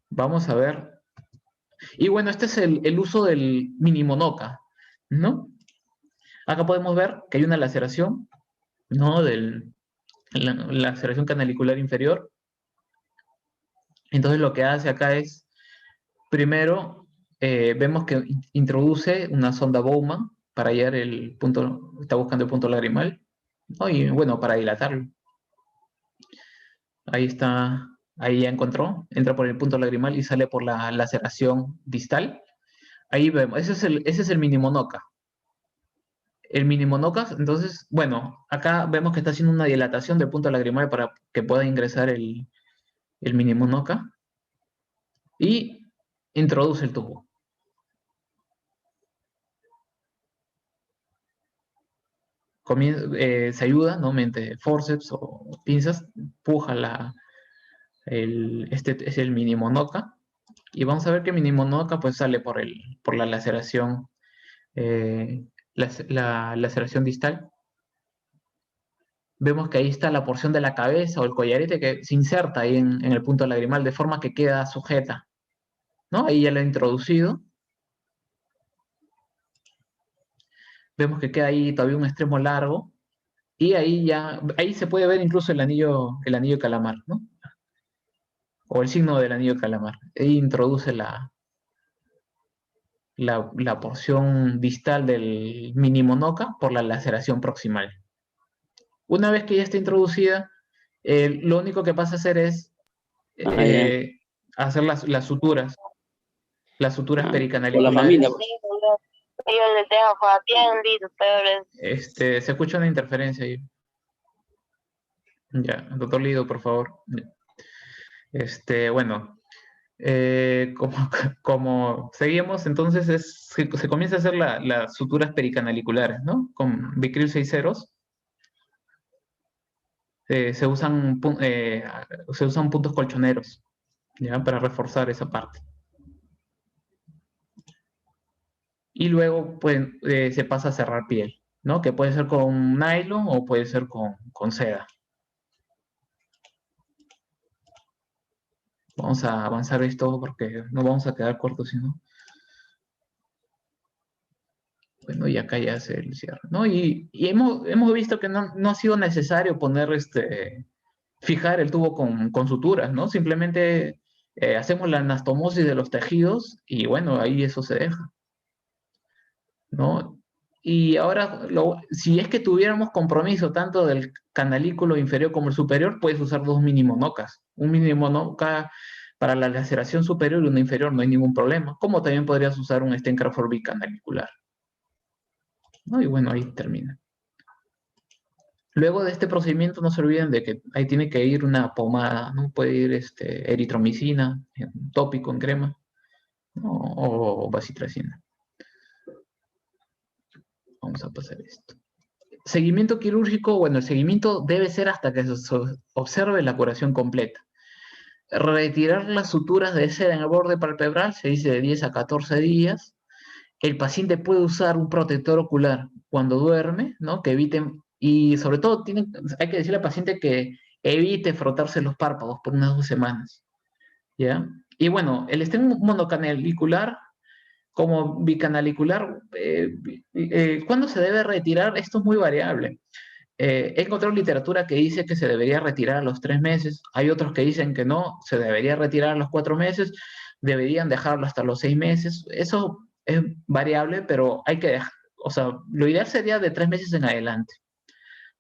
Vamos a ver. Y bueno, este es el uso del mini monoca, ¿no? Acá podemos ver que hay una laceración, ¿no? La laceración canalicular inferior. Entonces lo que hace acá es, primero, vemos que introduce una sonda Bowman para hallar el punto, está buscando el punto lagrimal, ¿no? Y bueno, para dilatarlo. Ahí está, ahí ya encontró, entra por el punto lagrimal y sale por la laceración distal. Ahí vemos, ese es el mini monoca. El mini monoca, entonces, bueno, acá vemos que está haciendo una dilatación del punto lagrimal para que pueda ingresar el mini monoca, y introduce el tubo. Se ayuda, ¿no? Mediante forceps o pinzas, puja este es el mini monoca, y vamos a ver que el mini monoca pues sale por la laceración, la laceración distal. Vemos que ahí está la porción de la cabeza o el collarete que se inserta ahí en el punto lagrimal de forma que queda sujeta, ¿no? Ahí ya lo he introducido. Vemos que queda ahí todavía un extremo largo, y ahí se puede ver incluso el anillo de calamar, ¿no? O el signo del anillo de calamar. Ahí introduce la porción distal del mini monoca por la laceración proximal. Una vez que ya está introducida, lo único que pasa a hacer es Ya. hacer las suturas Con la familia, pericanaliculares. pues. Se escucha una interferencia ahí. Ya, doctor Lido, por favor. Bueno, como seguimos, entonces se comienza a hacer las suturas pericanaliculares, ¿no? Con Vicryl 6 ceros. Se usan puntos colchoneros, ¿ya? Para reforzar esa parte. Y luego pues, se pasa a cerrar piel, ¿no? Que puede ser con nylon o puede ser con seda. Vamos a avanzar esto porque no vamos a quedar cortos, sino. Bueno, y acá ya hace el cierre, ¿no? Y hemos visto que no ha sido necesario fijar el tubo con suturas, ¿no? Simplemente hacemos la anastomosis de los tejidos y bueno, ahí eso se deja, ¿no? Y ahora, si es que tuviéramos compromiso tanto del canalículo inferior como el superior, puedes usar dos minimonocas. Un minimonoca para la laceración superior y una inferior, no hay ningún problema. Como también podrías usar un stent Crawford bicanalicular, ¿no? Y bueno, ahí termina. Luego de este procedimiento, no se olviden de que ahí tiene que ir una pomada, ¿no? Puede ir eritromicina, en tópico en crema, ¿no? O bacitracina. Vamos a pasar esto. Seguimiento quirúrgico, bueno, el seguimiento debe ser hasta que se observe la curación completa. Retirar las suturas de seda en el borde palpebral se dice de 10 a 14 días. El paciente puede usar un protector ocular cuando duerme, ¿no? Que eviten, y sobre todo hay que decirle al paciente que evite frotarse los párpados por unas 2 semanas, ¿ya? Y bueno, el stent monocanalicular como bicanalicular, ¿cuándo se debe retirar? Esto es muy variable. He encontrado literatura que dice que se debería retirar a los 3 meses. Hay otros que dicen que no, se debería retirar a los 4 meses. Deberían dejarlo hasta los 6 meses. Eso es variable, pero hay que dejar. O sea, lo ideal sería de 3 meses en adelante.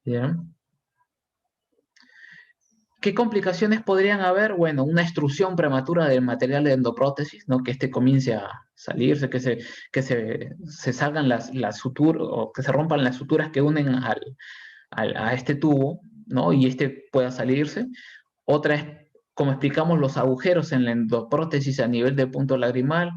¿Ya? ¿Qué complicaciones podrían haber? Bueno, una extrusión prematura del material de endoprótesis, ¿no? Que comience a salirse, que se salgan las suturas o que se rompan las suturas que unen a este tubo, ¿no? Y pueda salirse. Otra es, como explicamos, los agujeros en la endoprótesis a nivel del punto lagrimal.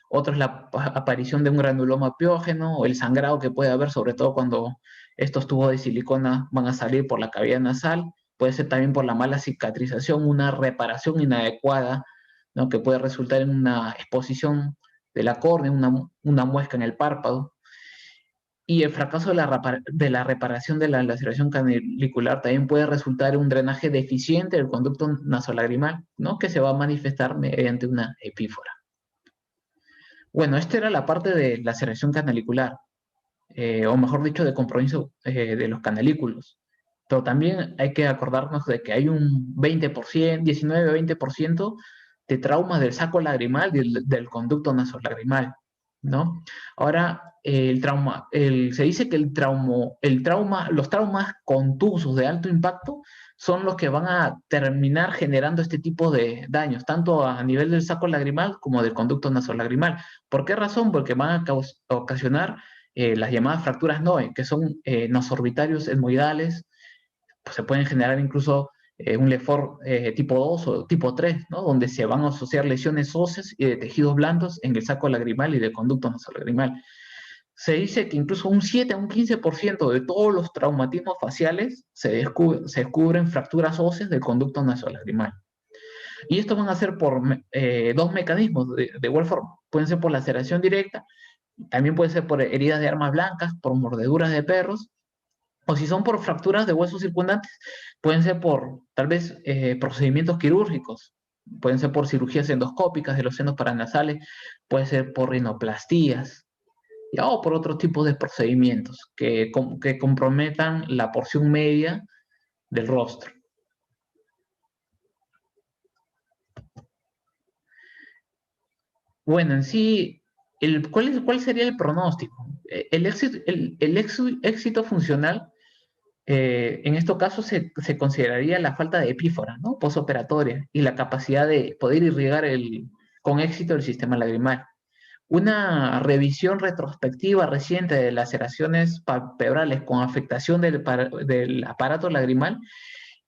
Otra es la aparición de un granuloma piógeno o el sangrado que puede haber, sobre todo cuando estos tubos de silicona van a salir por la cavidad nasal. Puede ser también por la mala cicatrización, una reparación inadecuada, ¿no? Que puede resultar en una exposición de la córnea, una muesca en el párpado. Y el fracaso de la reparación de la laceración canalicular también puede resultar en un drenaje deficiente del conducto nasolagrimal, ¿no? Que se va a manifestar mediante una epífora. Bueno, esta era la parte de laceración canalicular, o mejor dicho, de compromiso de los canalículos. Pero también hay que acordarnos de que hay un 20%, 19-20% de traumas del saco lagrimal y del conducto nasolagrimal, ¿no? Ahora, se dice que los traumas contusos de alto impacto son los que van a terminar generando este tipo de daños, tanto a nivel del saco lagrimal como del conducto nasolagrimal. ¿Por qué razón? Porque van a ocasionar las llamadas fracturas NOE, que son nosorbitarios etmoidales. Pues se pueden generar incluso un LEFOR tipo 2 o tipo 3, ¿no? Donde se van a asociar lesiones óseas y de tejidos blandos en el saco lagrimal y de conducto nasolagrimal. Se dice que incluso un 7 a un 15% de todos los traumatismos faciales se descubren fracturas óseas del conducto nasolagrimal. Y esto van a ser por dos mecanismos de igual forma. Pueden ser por laceración directa, también puede ser por heridas de armas blancas, por mordeduras de perros, o si son por fracturas de huesos circundantes, pueden ser por tal vez procedimientos quirúrgicos, pueden ser por cirugías endoscópicas de los senos paranasales, puede ser por rinoplastías, ¿ya? O por otros tipos de procedimientos que comprometan la porción media del rostro. Bueno, en sí, ¿cuál sería el pronóstico? El éxito funcional, en estos casos se consideraría la falta de epífora, ¿no? Posoperatoria y la capacidad de poder irrigar con éxito el sistema lagrimal. Una revisión retrospectiva reciente de laceraciones palpebrales con afectación del aparato lagrimal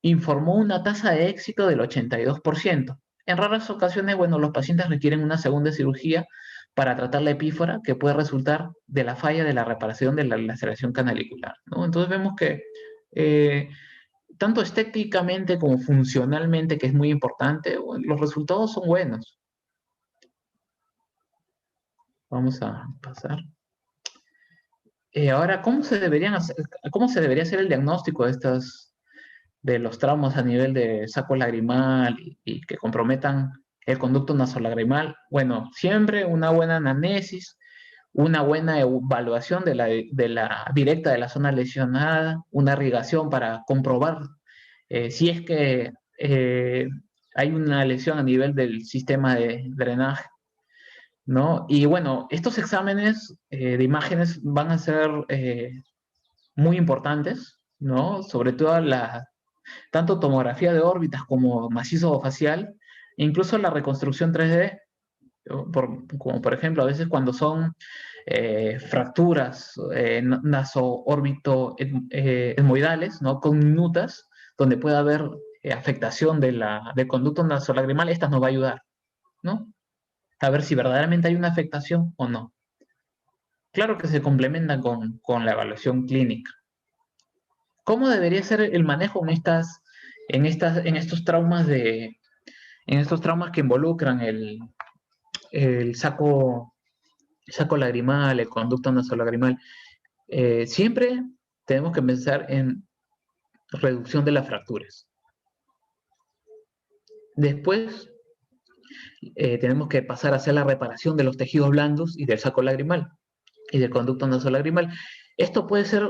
informó una tasa de éxito del 82%. En raras ocasiones, bueno, los pacientes requieren una segunda cirugía para tratar la epífora que puede resultar de la falla de la reparación de la laceración canalicular, ¿no? Entonces vemos que eh, tanto estéticamente como funcionalmente, que es muy importante, los resultados son buenos. Vamos a pasar. Ahora, ¿cómo se debería hacer el diagnóstico de los traumas a nivel de saco lagrimal y que comprometan el conducto nasolagrimal? Bueno, siempre una buena anamnesis, una buena evaluación de la directa de la zona lesionada, una irrigación para comprobar si es que hay una lesión a nivel del sistema de drenaje, ¿no? Y bueno, estos exámenes de imágenes van a ser muy importantes, ¿no? Sobre todo tanto tomografía de órbitas como macizo facial, e incluso la reconstrucción 3D, como por ejemplo a veces cuando son fracturas naso-órbito-etmoidales, ¿no? Conminutas, donde puede haber afectación del conducto nasolagrimal, esta nos va a ayudar, ¿no? A ver si verdaderamente hay una afectación o no. Claro que se complementa con la evaluación clínica. ¿Cómo debería ser el manejo en estos traumas en estos traumas que involucran el saco lagrimal, el conducto nasolagrimal? Siempre tenemos que pensar en reducción de las fracturas. Después tenemos que pasar a hacer la reparación de los tejidos blandos y del saco lagrimal y del conducto nasolagrimal. Esto puede ser,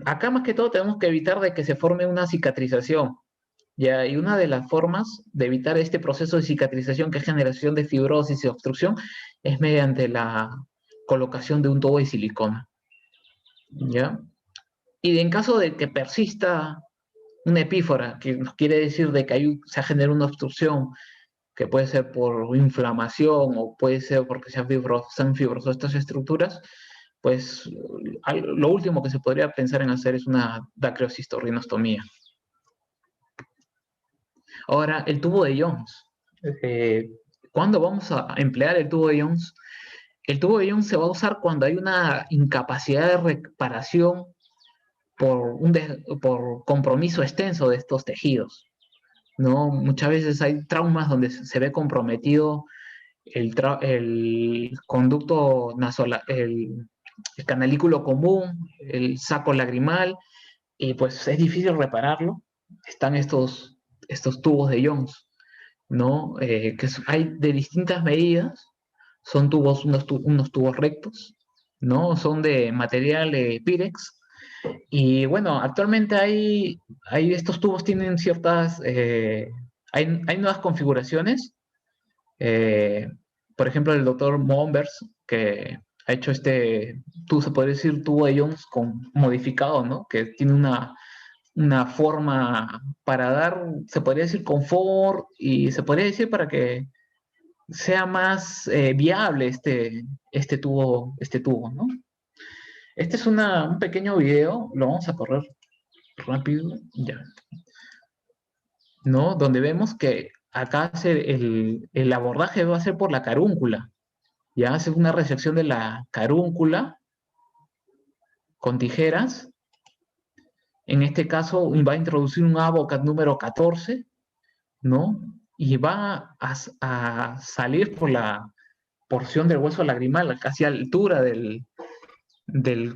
acá más que todo tenemos que evitar de que se forme una cicatrización. ¿Ya? Y una de las formas de evitar este proceso de cicatrización, que es generación de fibrosis y obstrucción, es mediante la colocación de un tubo de silicona. ¿Ya? Y en caso de que persista una epífora, que nos quiere decir de que se ha generado una obstrucción, que puede ser por inflamación o puede ser porque se han fibrosado estas estructuras, pues lo último que se podría pensar en hacer es una dacriocistorrinostomía. Ahora, el tubo de Jones. ¿Cuándo vamos a emplear el tubo de Jones? El tubo de Jones se va a usar cuando hay una incapacidad de reparación por compromiso extenso de estos tejidos, ¿no? Muchas veces hay traumas donde se ve comprometido el conducto nasal, el canalículo común, el saco lagrimal, y pues es difícil repararlo. Están estos tubos de Jones, ¿no? Hay de distintas medidas, son unos tubos rectos, ¿no? Son de material Pirex, y bueno, actualmente estos tubos tienen hay nuevas configuraciones, eh, por ejemplo, el doctor Monbers, que ha hecho se puede decir, tubo de Jones modificado, ¿no? Que tiene una forma para dar, se podría decir, confort, y se podría decir para que sea más viable este tubo, ¿no? Este es un pequeño video, lo vamos a correr rápido, ya, ¿no? Donde vemos que acá el abordaje va a ser por la carúncula, ya hace una resección de la carúncula con tijeras. En este caso va a introducir un ABOCAT número 14, ¿no? Y va a salir por la porción del hueso lagrimal, casi a la altura del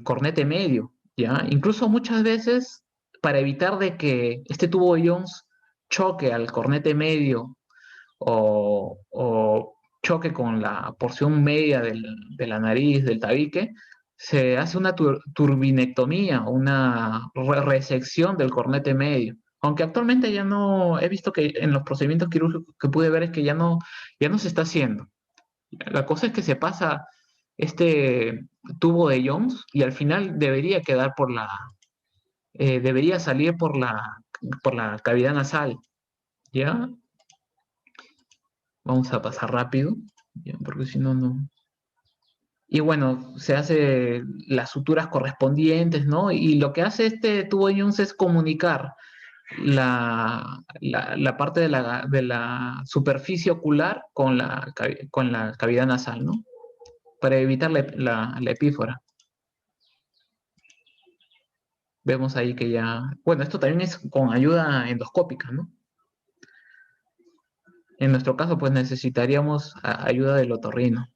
cornete medio, ¿ya? Incluso muchas veces, para evitar de que este tubo de Jones choque al cornete medio o choque con la porción media de la nariz, del tabique, se hace una turbinectomía, una resección del cornete medio. Aunque actualmente ya no, he visto que en los procedimientos quirúrgicos que pude ver es que ya no se está haciendo. La cosa es que se pasa este tubo de Jones y al final debería salir por la cavidad nasal, ¿ya? Vamos a pasar rápido, ¿ya? Porque si no, no. Y bueno, se hace las suturas correspondientes, ¿no? Y lo que hace este tubo de Jones es comunicar la parte de la superficie ocular con la cavidad nasal, ¿no? Para evitar la epífora. Vemos ahí que ya... Bueno, esto también es con ayuda endoscópica, ¿no? En nuestro caso, pues necesitaríamos ayuda del otorrino,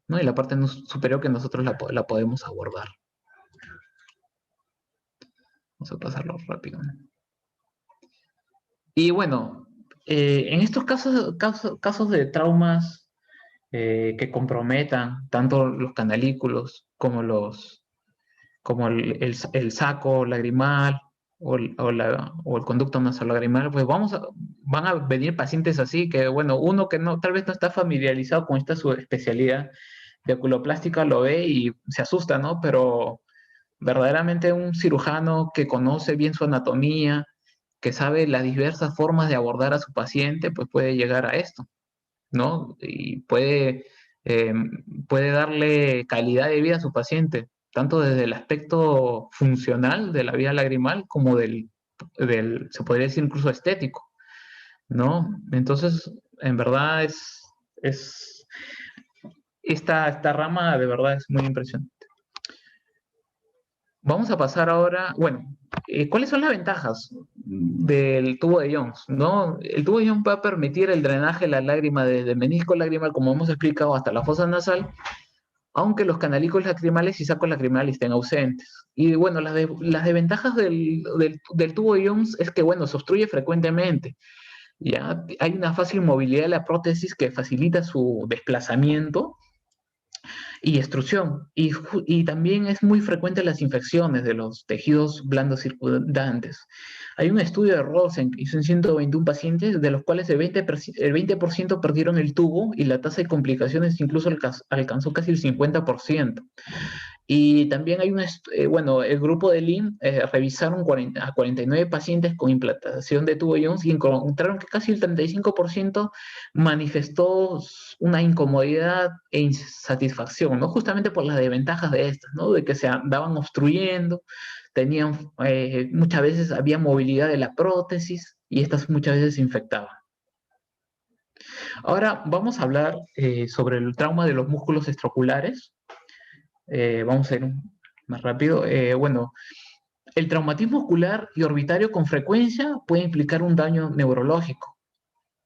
¿no? Y la parte superior que nosotros la podemos abordar. Vamos a pasarlo rápido, ¿no? Y bueno, en estos casos de traumas que comprometan tanto los canalículos como el saco lagrimal, o el conducto nasolagrimal, pues van a venir pacientes así que, bueno, uno que no, tal vez no está familiarizado con esta su especialidad de oculoplástica lo ve y se asusta, ¿no? Pero verdaderamente un cirujano que conoce bien su anatomía, que sabe las diversas formas de abordar a su paciente, pues puede llegar a esto, ¿no? Y eh, puede darle calidad de vida a su paciente, tanto desde el aspecto funcional de la vía lagrimal como se podría decir incluso estético, ¿no? Entonces, en verdad es esta rama de verdad es muy impresionante. Vamos a pasar ahora, bueno, ¿cuáles son las ventajas del tubo de Jones? ¿No? El tubo de Jones va a permitir el drenaje de la lágrima desde el menisco lagrimal, como hemos explicado, hasta la fosa nasal, aunque los canalicos lacrimales y sacos lacrimales estén ausentes. Y bueno, las desventajas del tubo de Jones es que, bueno, se obstruye frecuentemente. Ya hay una fácil movilidad de la prótesis que facilita su desplazamiento y extrusión. Y también es muy frecuente las infecciones de los tejidos blandos circundantes. Hay un estudio de Rosen que hizo en 121 pacientes, de los cuales el 20% perdieron el tubo y la tasa de complicaciones incluso alcanzó casi el 50%. Y también hay bueno, el grupo de Lynn revisaron a 49 pacientes con implantación de tubo Jones y encontraron que casi el 35% manifestó una incomodidad e insatisfacción, ¿no? Justamente por las desventajas de estas, ¿no? De que se andaban obstruyendo, muchas veces había movilidad de la prótesis y estas muchas veces se infectaban. Ahora vamos a hablar sobre el trauma de los músculos extraoculares. Vamos a ir más rápido. Bueno, el traumatismo ocular y orbitario con frecuencia puede implicar un daño neurológico.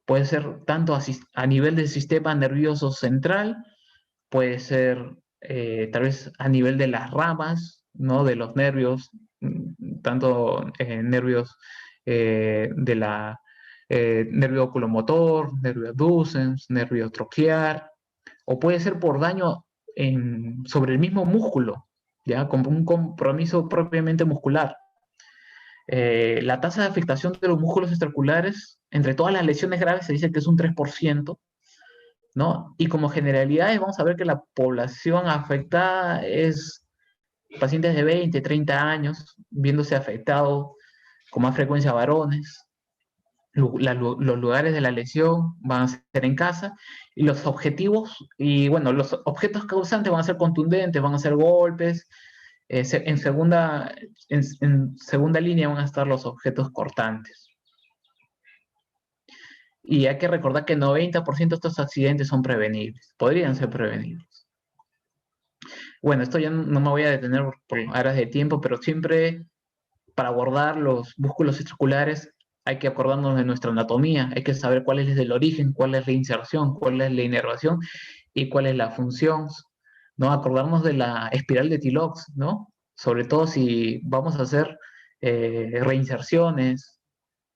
Puede ser tanto a nivel del sistema nervioso central, puede ser tal vez a nivel de las ramas, ¿no? De los nervios, tanto nervios de la nervio oculomotor, nervio abducens, nervio troquear, o puede ser por daño sobre el mismo músculo, ya con un compromiso propiamente muscular. La tasa de afectación de los músculos extraoculares, entre todas las lesiones graves, se dice que es un 3%, ¿no? Y como generalidades, vamos a ver que la población afectada es pacientes de 20, 30 años, viéndose afectados con más frecuencia varones. Los lugares de la lesión van a ser en casa y los objetivos, y bueno, los objetos causantes van a ser contundentes, van a ser golpes. En segunda línea van a estar los objetos cortantes. Y hay que recordar que el 90% de estos accidentes son prevenibles, podrían ser prevenibles. Bueno, esto ya no me voy a detener por áreas de tiempo, pero siempre para abordar los músculos extraoculares hay que acordarnos de nuestra anatomía, hay que saber cuál es el origen, cuál es la inserción, cuál es la inervación y cuál es la función, ¿no? Acordarnos de la espiral de Tilox, ¿no? Sobre todo si vamos a hacer reinserciones,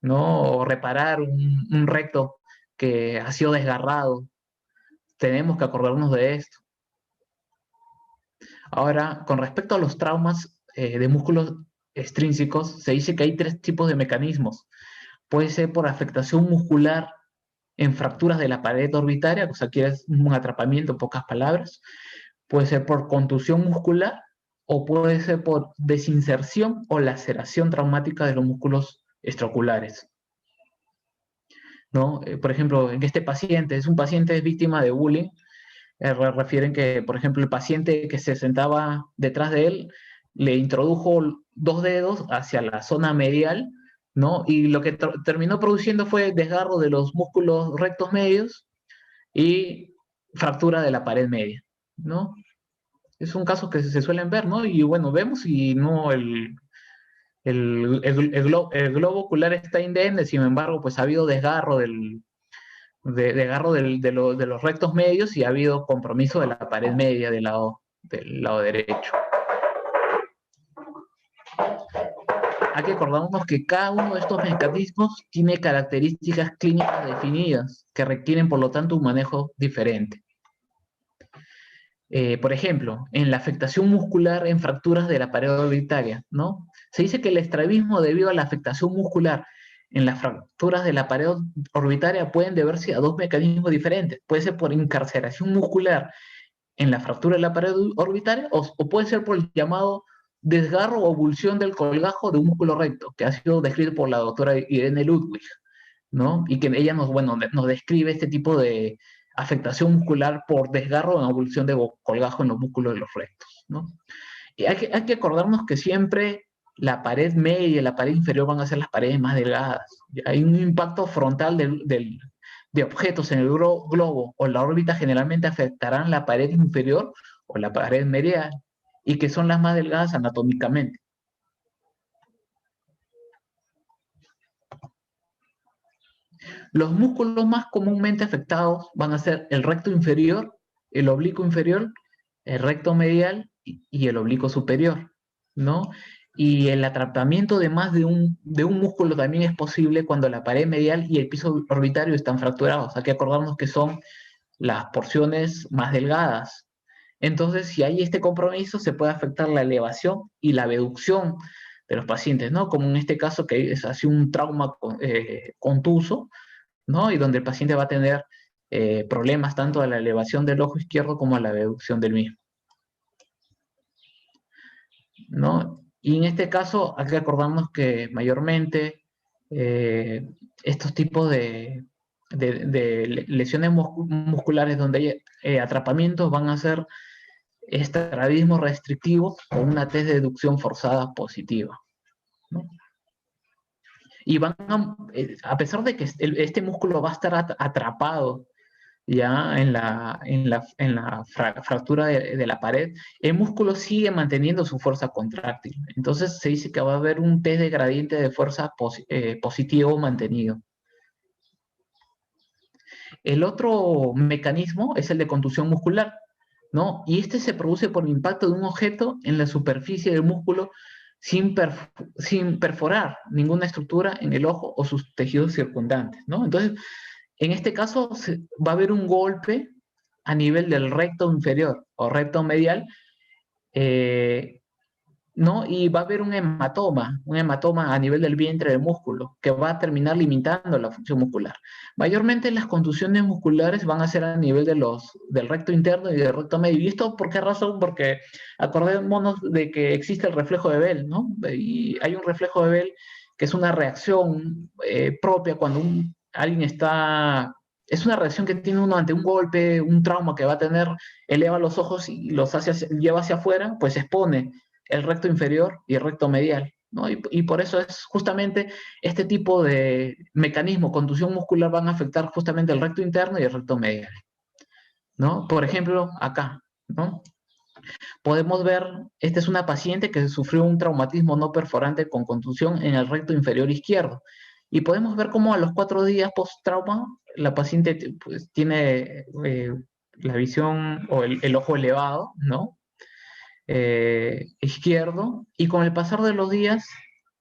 ¿no? O reparar un recto que ha sido desgarrado. Tenemos que acordarnos de esto. Ahora, con respecto a los traumas de músculos extrínsecos, se dice que hay 3 tipos de mecanismos. Puede ser por afectación muscular en fracturas de la pared orbitaria, o sea, que es un atrapamiento, en pocas palabras. Puede ser por contusión muscular o puede ser por desinserción o laceración traumática de los músculos extraoculares, ¿no? Por ejemplo, en este paciente, es un paciente víctima de bullying, refieren que, por ejemplo, el paciente que se sentaba detrás de él le introdujo 2 dedos hacia la zona medial, ¿no? Y lo que terminó produciendo fue desgarro de los músculos rectos medios y fractura de la pared media, ¿no? Es un caso que se suelen ver, ¿no? Y bueno, vemos y no el globo ocular está indemne, sin embargo, pues ha habido desgarro de los rectos medios y ha habido compromiso de la pared media del lado derecho. Hay que acordarnos que cada uno de estos mecanismos tiene características clínicas definidas que requieren, por lo tanto, un manejo diferente. Por ejemplo, en la afectación muscular en fracturas de la pared orbitaria, ¿no? Se dice que el estrabismo debido a la afectación muscular en las fracturas de la pared orbitaria pueden deberse a dos mecanismos diferentes. Puede ser por encarceración muscular en la fractura de la pared orbitaria o puede ser por el llamado desgarro o avulsión del colgajo de un músculo recto, que ha sido descrito por la doctora Irene Ludwig, ¿no? Y que ella nos describe este tipo de afectación muscular por desgarro o avulsión de colgajo en los músculos de los rectos, ¿no? Y hay que acordarnos que siempre la pared media y la pared inferior van a ser las paredes más delgadas. Hay un impacto frontal de objetos en el globo o la órbita generalmente afectarán la pared inferior o la pared media y que son las más delgadas anatómicamente. Los músculos más comúnmente afectados van a ser el recto inferior, el oblicuo inferior, el recto medial y el oblicuo superior, ¿no? Y el atrapamiento de más de un músculo también es posible cuando la pared medial y el piso orbitario están fracturados. Hay que acordarnos que son las porciones más delgadas. Entonces, si hay este compromiso, se puede afectar la elevación y la abducción de los pacientes, ¿no? Como en este caso que es así un trauma contuso, ¿no? Y donde el paciente va a tener problemas tanto a la elevación del ojo izquierdo como a la abducción del mismo, ¿no? Y en este caso hay que acordarnos que mayormente estos tipos de lesiones musculares donde hay atrapamientos van a ser estrabismo restrictivo o una test de deducción forzada positiva, ¿no? Y a pesar de que este músculo va a estar atrapado ya en la fractura de la pared, el músculo sigue manteniendo su fuerza contráctil. Entonces se dice que va a haber un test de gradiente de fuerza positivo mantenido. El otro mecanismo es el de contusión muscular, ¿no? Y este se produce por el impacto de un objeto en la superficie del músculo sin perforar ninguna estructura en el ojo o sus tejidos circundantes, ¿no? Entonces, en este caso va a haber un golpe a nivel del recto inferior o recto medial, eh, ¿no? Y va a haber un hematoma a nivel del vientre del músculo, que va a terminar limitando la función muscular. Mayormente las contusiones musculares van a ser a nivel del recto interno y del recto medio. ¿Y esto por qué razón? Porque acordémonos de que existe el reflejo de Bell, ¿no? Y hay un reflejo de Bell que es una reacción propia cuando alguien está... Es una reacción que tiene uno ante un golpe, un trauma que va a tener, eleva los ojos y los lleva hacia afuera, pues expone el recto inferior y el recto medial, ¿no? Y por eso es justamente este tipo de mecanismo, contusión muscular, van a afectar justamente el recto interno y el recto medial, ¿no? Por ejemplo, acá, ¿no? Podemos ver, esta es una paciente que sufrió un traumatismo no perforante con contusión en el recto inferior izquierdo. Y podemos ver cómo a los 4 días post-trauma la paciente pues, tiene la visión o el ojo elevado, ¿no? Izquierdo, y con el pasar de los días,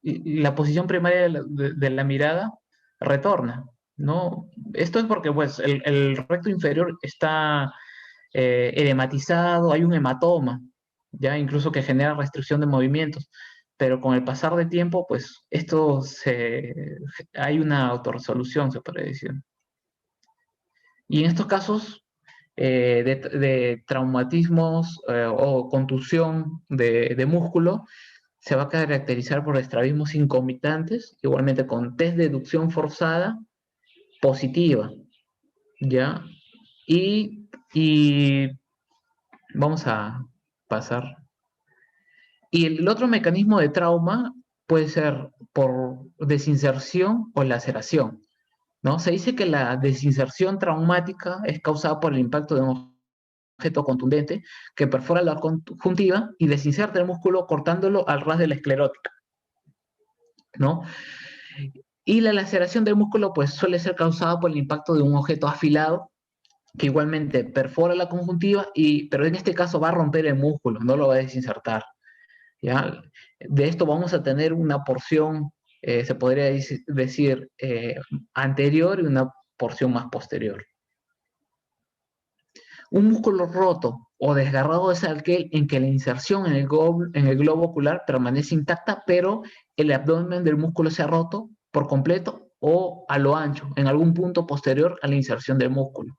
la posición primaria de la mirada retorna, ¿no? Esto es porque pues, el recto inferior está edematizado, hay un hematoma, ya incluso que genera restricción de movimientos, pero con el pasar del tiempo, pues hay una autorresolución, se puede decir. Y en estos casos, de traumatismos o contusión de músculo, se va a caracterizar por estrabismos incomitantes, igualmente con test de deducción forzada positiva, ¿ya? Y vamos a pasar. Y el otro mecanismo de trauma puede ser por desinserción o laceración, ¿no? Se dice que la desinserción traumática es causada por el impacto de un objeto contundente que perfora la conjuntiva y desinserta el músculo cortándolo al ras de la esclerótica, ¿no? Y la laceración del músculo pues suele ser causada por el impacto de un objeto afilado que igualmente perfora la conjuntiva, pero en este caso va a romper el músculo, no lo va a desinsertar, ¿ya? De esto vamos a tener una porción, se podría decir, anterior y una porción más posterior. Un músculo roto o desgarrado es aquel en que la inserción en el globo ocular permanece intacta, pero el abdomen del músculo se ha roto por completo o a lo ancho, en algún punto posterior a la inserción del músculo.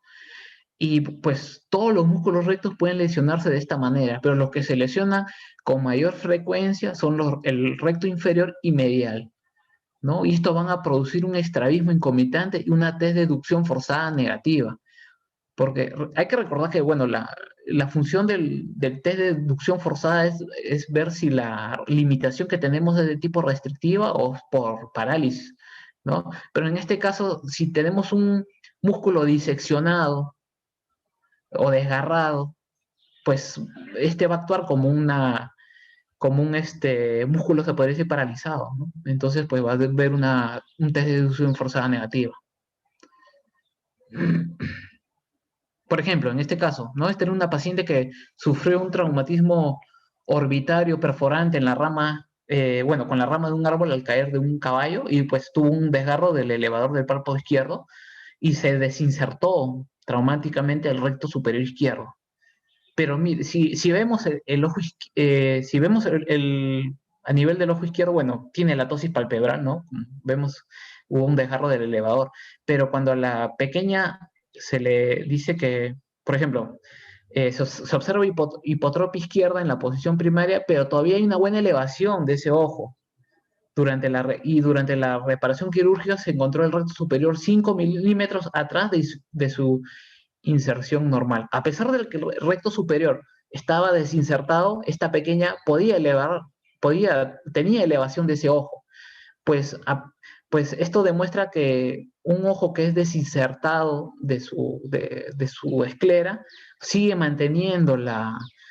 Y pues todos los músculos rectos pueden lesionarse de esta manera, pero los que se lesionan con mayor frecuencia son el recto inferior y medial, ¿no? Y estos van a producir un estrabismo incomitante y una test de deducción forzada negativa. Porque hay que recordar que, bueno, la función del test de deducción forzada es ver si la limitación que tenemos es de tipo restrictiva o por parálisis, ¿no? Pero en este caso, si tenemos un músculo diseccionado o desgarrado, pues este va a actuar como como un músculo, se podría decir, paralizado, ¿no? Entonces, pues va a haber un test de deducción forzada negativa. Por ejemplo, en este caso, ¿no? Esta era una paciente que sufrió un traumatismo orbitario perforante en la rama, bueno, con la rama de un árbol al caer de un caballo y pues tuvo un desgarro del elevador del párpado izquierdo y se desinsertó traumáticamente el recto superior izquierdo. Pero mire, si vemos el ojo, si vemos a nivel del ojo izquierdo, bueno, tiene la tosis palpebral, ¿no? Vemos, hubo un desgarro del elevador, pero cuando a la pequeña se le dice que, por ejemplo, se observa hipotropia izquierda en la posición primaria, pero todavía hay una buena elevación de ese ojo. Durante la reparación quirúrgica se encontró el recto superior 5 milímetros atrás de su inserción normal. A pesar de que el recto superior estaba desinsertado, esta pequeña tenía elevación de ese ojo. Pues, pues esto demuestra que un ojo que es desinsertado de su esclera sigue manteniendo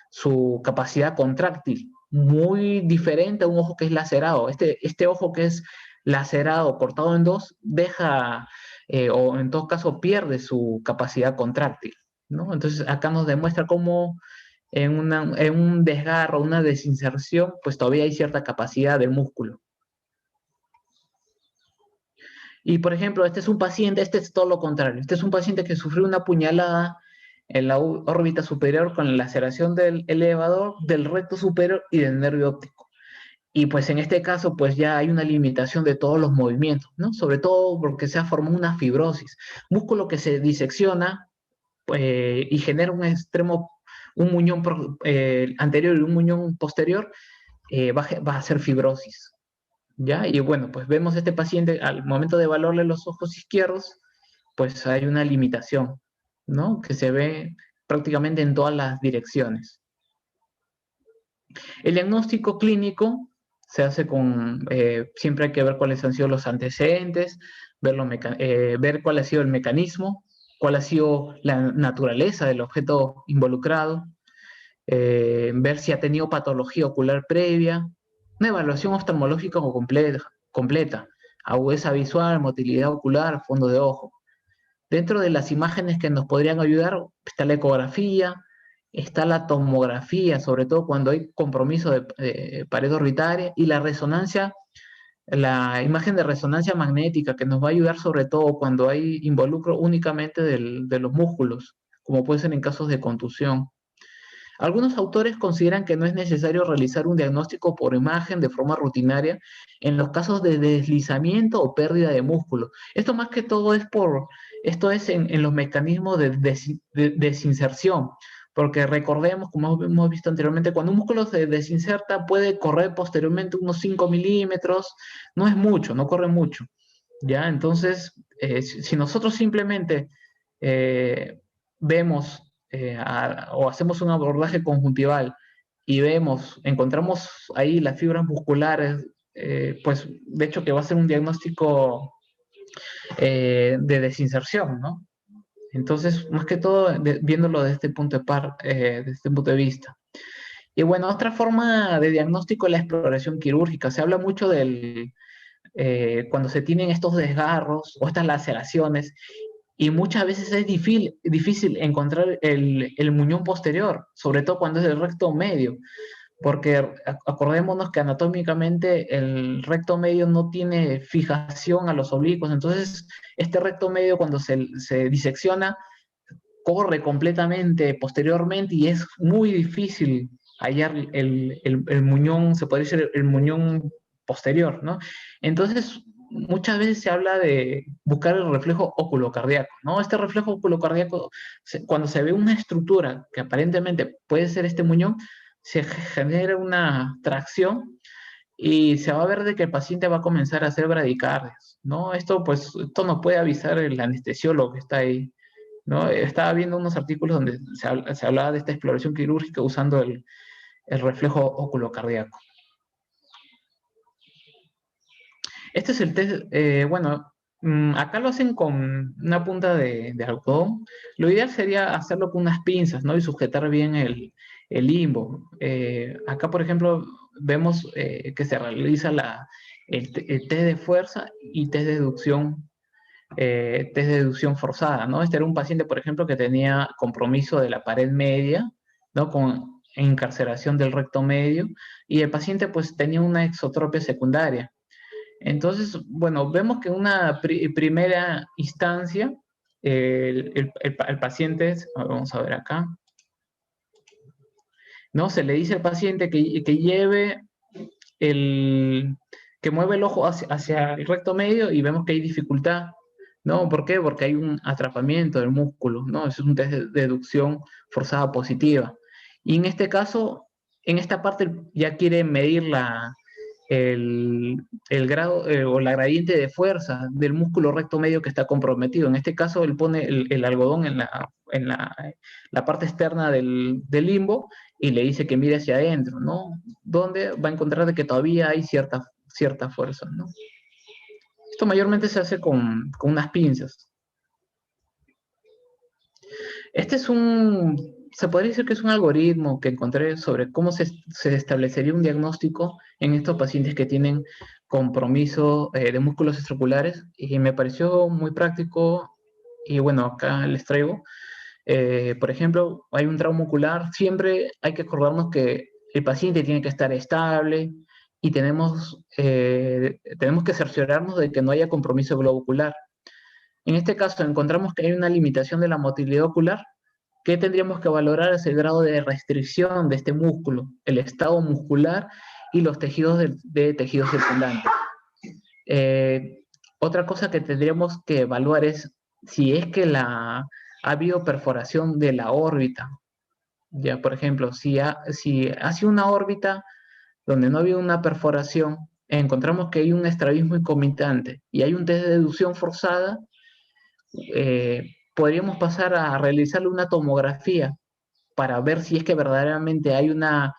su capacidad contráctil, muy diferente a un ojo que es lacerado. Este ojo que es lacerado, cortado en dos, deja, o en todo caso pierde su capacidad contráctil, ¿no? Entonces acá nos demuestra cómo en un desgarro, una desinserción, pues todavía hay cierta capacidad del músculo. Y por ejemplo, este es un paciente, este es todo lo contrario, este es un paciente que sufrió una puñalada en la órbita superior con la laceración del elevador, del recto superior y del nervio óptico. Y pues en este caso, pues ya hay una limitación de todos los movimientos, ¿no? Sobre todo porque se ha formado una fibrosis, músculo que se disecciona y genera un extremo, un muñón anterior y un muñón posterior, va a ser fibrosis. ¿Ya? Y bueno, pues vemos a este paciente al momento de evaluarle los ojos izquierdos, pues hay una limitación, ¿no? Que se ve prácticamente en todas las direcciones. El diagnóstico clínico se hace siempre hay que ver cuáles han sido los antecedentes, ver cuál ha sido el mecanismo, cuál ha sido la naturaleza del objeto involucrado, ver si ha tenido patología ocular previa, una evaluación oftalmológica completa, agudeza visual, motilidad ocular, fondo de ojo. Dentro de las imágenes que nos podrían ayudar está la ecografía, está la tomografía, sobre todo cuando hay compromiso de pared orbitaria, y la resonancia, la imagen de resonancia magnética, que nos va a ayudar sobre todo cuando hay involucro únicamente de los músculos, como puede ser en casos de contusión. Algunos autores consideran que no es necesario realizar un diagnóstico por imagen de forma rutinaria en los casos de deslizamiento o pérdida de músculo. Esto más que todo esto es en los mecanismos de desinserción, porque recordemos, como hemos visto anteriormente, cuando un músculo se desinserta puede correr posteriormente unos 5 milímetros, no es mucho, no corre mucho, ¿ya? Entonces, si nosotros simplemente vemos o hacemos un abordaje conjuntival y encontramos ahí las fibras musculares, pues de hecho que va a ser un diagnóstico de desinserción, ¿no? Entonces, más que todo, viéndolo desde desde este punto de vista. Y bueno, otra forma de diagnóstico es la exploración quirúrgica. Se habla mucho cuando se tienen estos desgarros o estas laceraciones y muchas veces es difícil encontrar el muñón posterior, sobre todo cuando es el recto medio, porque acordémonos que anatómicamente el recto medio no tiene fijación a los oblicuos, entonces este recto medio cuando se disecciona corre completamente posteriormente y es muy difícil hallar el muñón, se podría decir el muñón posterior, ¿no? Entonces, muchas veces se habla de buscar el reflejo oculocardíaco, ¿no? Este reflejo oculocardíaco, cuando se ve una estructura que aparentemente puede ser este muñón, se genera una tracción y se va a ver de que el paciente va a comenzar a hacer bradicardias, ¿no? Esto, pues, esto nos puede avisar el anestesiólogo que está ahí, ¿no? Estaba viendo unos artículos donde se hablaba de esta exploración quirúrgica usando el reflejo oculocardíaco. Este es el test, bueno, acá lo hacen con una punta de algodón. Lo ideal sería hacerlo con unas pinzas, ¿no? Y sujetar bien el limbo. Acá, por ejemplo, vemos que se realiza el test de fuerza y test de deducción forzada, ¿no? Este era un paciente, por ejemplo, que tenía compromiso de la pared media, ¿no? Con encarceración del recto medio, y el paciente, pues, tenía una exotropia secundaria. Entonces, bueno, vemos que en una primera instancia, el paciente, vamos a ver acá, ¿no? Se le dice al paciente que lleve que mueve el ojo hacia el recto medio y vemos que hay dificultad, ¿no? ¿Por qué? Porque hay un atrapamiento del músculo, ¿no? Es un test de deducción forzada positiva. Y en este caso, en esta parte ya quiere medir el grado o la gradiente de fuerza del músculo recto medio que está comprometido. En este caso, él pone el algodón en la parte externa del limbo y le dice que mire hacia adentro, ¿no? Donde va a encontrar de que todavía hay cierta fuerza, ¿no? Esto mayormente se hace con unas pinzas. Este se podría decir que es un algoritmo que encontré sobre cómo se establecería un diagnóstico en estos pacientes que tienen compromiso de músculos extraculares y me pareció muy práctico y bueno, acá les traigo. Por ejemplo, hay un trauma ocular, siempre hay que acordarnos que el paciente tiene que estar estable y tenemos que cerciorarnos de que no haya compromiso globo ocular. En este caso, encontramos que hay una limitación de la motilidad ocular. ¿Qué tendríamos que valorar? Es el grado de restricción de este músculo, el estado muscular y los tejidos de tejidos circundantes. Eh, Otra cosa que tendríamos que evaluar es si es que ha habido perforación de la órbita. Ya, por ejemplo, si ha sido una órbita donde no ha habido una perforación, encontramos que hay un estrabismo concomitante y hay un test de deducción forzada, podríamos pasar a realizarle una tomografía para ver si es que verdaderamente hay una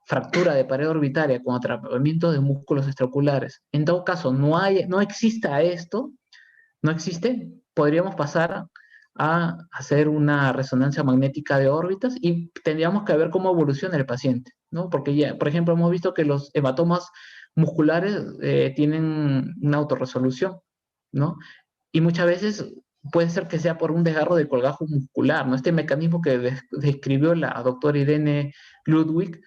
fractura de pared orbitaria con atrapamiento de músculos extraoculares. En todo caso, no exista esto, no existe, podríamos pasar a hacer una resonancia magnética de órbitas y tendríamos que ver cómo evoluciona el paciente, ¿no? Porque ya, por ejemplo, hemos visto que los hematomas musculares tienen una autorresolución, ¿no? Y muchas veces puede ser que sea por un desgarro del colgajo muscular, ¿no? Este mecanismo que describió la doctora Irene Ludwig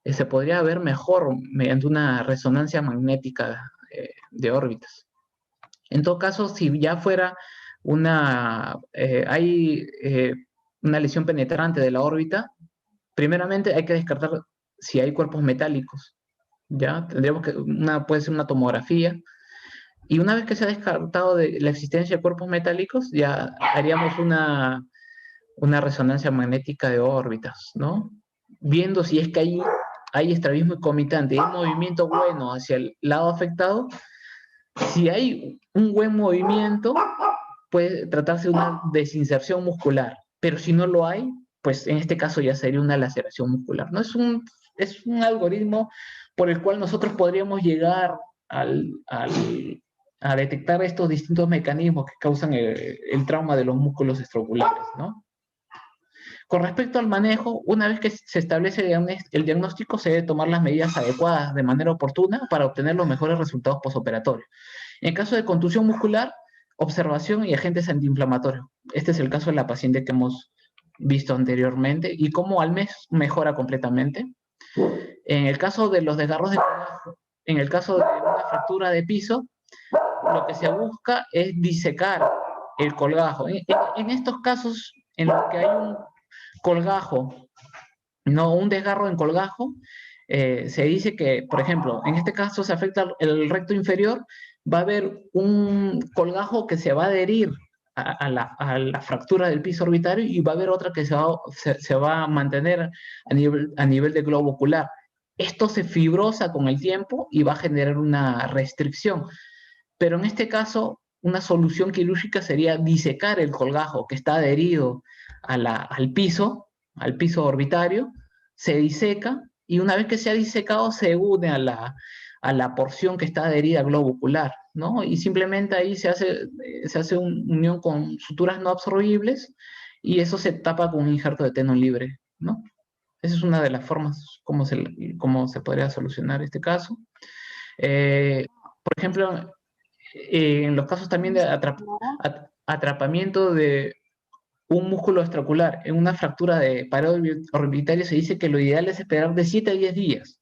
se podría ver mejor mediante una resonancia magnética de órbitas. En todo caso, si ya fuera hay una lesión penetrante de la órbita, primeramente hay que descartar si hay cuerpos metálicos, ¿ya? Puede ser una tomografía, y una vez que se ha descartado de la existencia de cuerpos metálicos, ya haríamos una resonancia magnética de órbitas, ¿no? Viendo si es que hay estrabismo concomitante y un movimiento bueno hacia el lado afectado. Si hay un buen movimiento, puede tratarse de una desinserción muscular, pero si no lo hay, pues en este caso ya sería una laceración muscular, ¿no? Es un algoritmo por el cual nosotros podríamos llegar a detectar estos distintos mecanismos que causan el trauma de los músculos extraoculares, ¿no? Con respecto al manejo, una vez que se establece el diagnóstico, se debe tomar las medidas adecuadas de manera oportuna para obtener los mejores resultados postoperatorios. En caso de contusión muscular, observación y agentes antiinflamatorios. Este es el caso de la paciente que hemos visto anteriormente y cómo al mes mejora completamente. En el caso de los desgarros de colgajo, en el caso de una fractura de piso, lo que se busca es disecar el colgajo. En estos casos, en los que hay un colgajo, no un desgarro en colgajo, se dice que, por ejemplo, en este caso se afecta el recto inferior, va a haber un colgajo que se va a adherir a la fractura del piso orbitario y va a haber otra que se va a mantener a nivel del globo ocular. Esto se fibrosa con el tiempo y va a generar una restricción. Pero en este caso, una solución quirúrgica sería disecar el colgajo que está adherido al piso orbitario, se diseca y una vez que se ha disecado se une a la porción que está adherida al globo ocular, ¿no? Y simplemente ahí se hace una unión con suturas no absorbibles y eso se tapa con un injerto de tenón libre, ¿no? Esa es una de las formas como se podría solucionar este caso. Por ejemplo, en los casos también de atrapamiento de un músculo extraocular en una fractura de pared orbitaria, se dice que lo ideal es esperar de 7 a 10 días,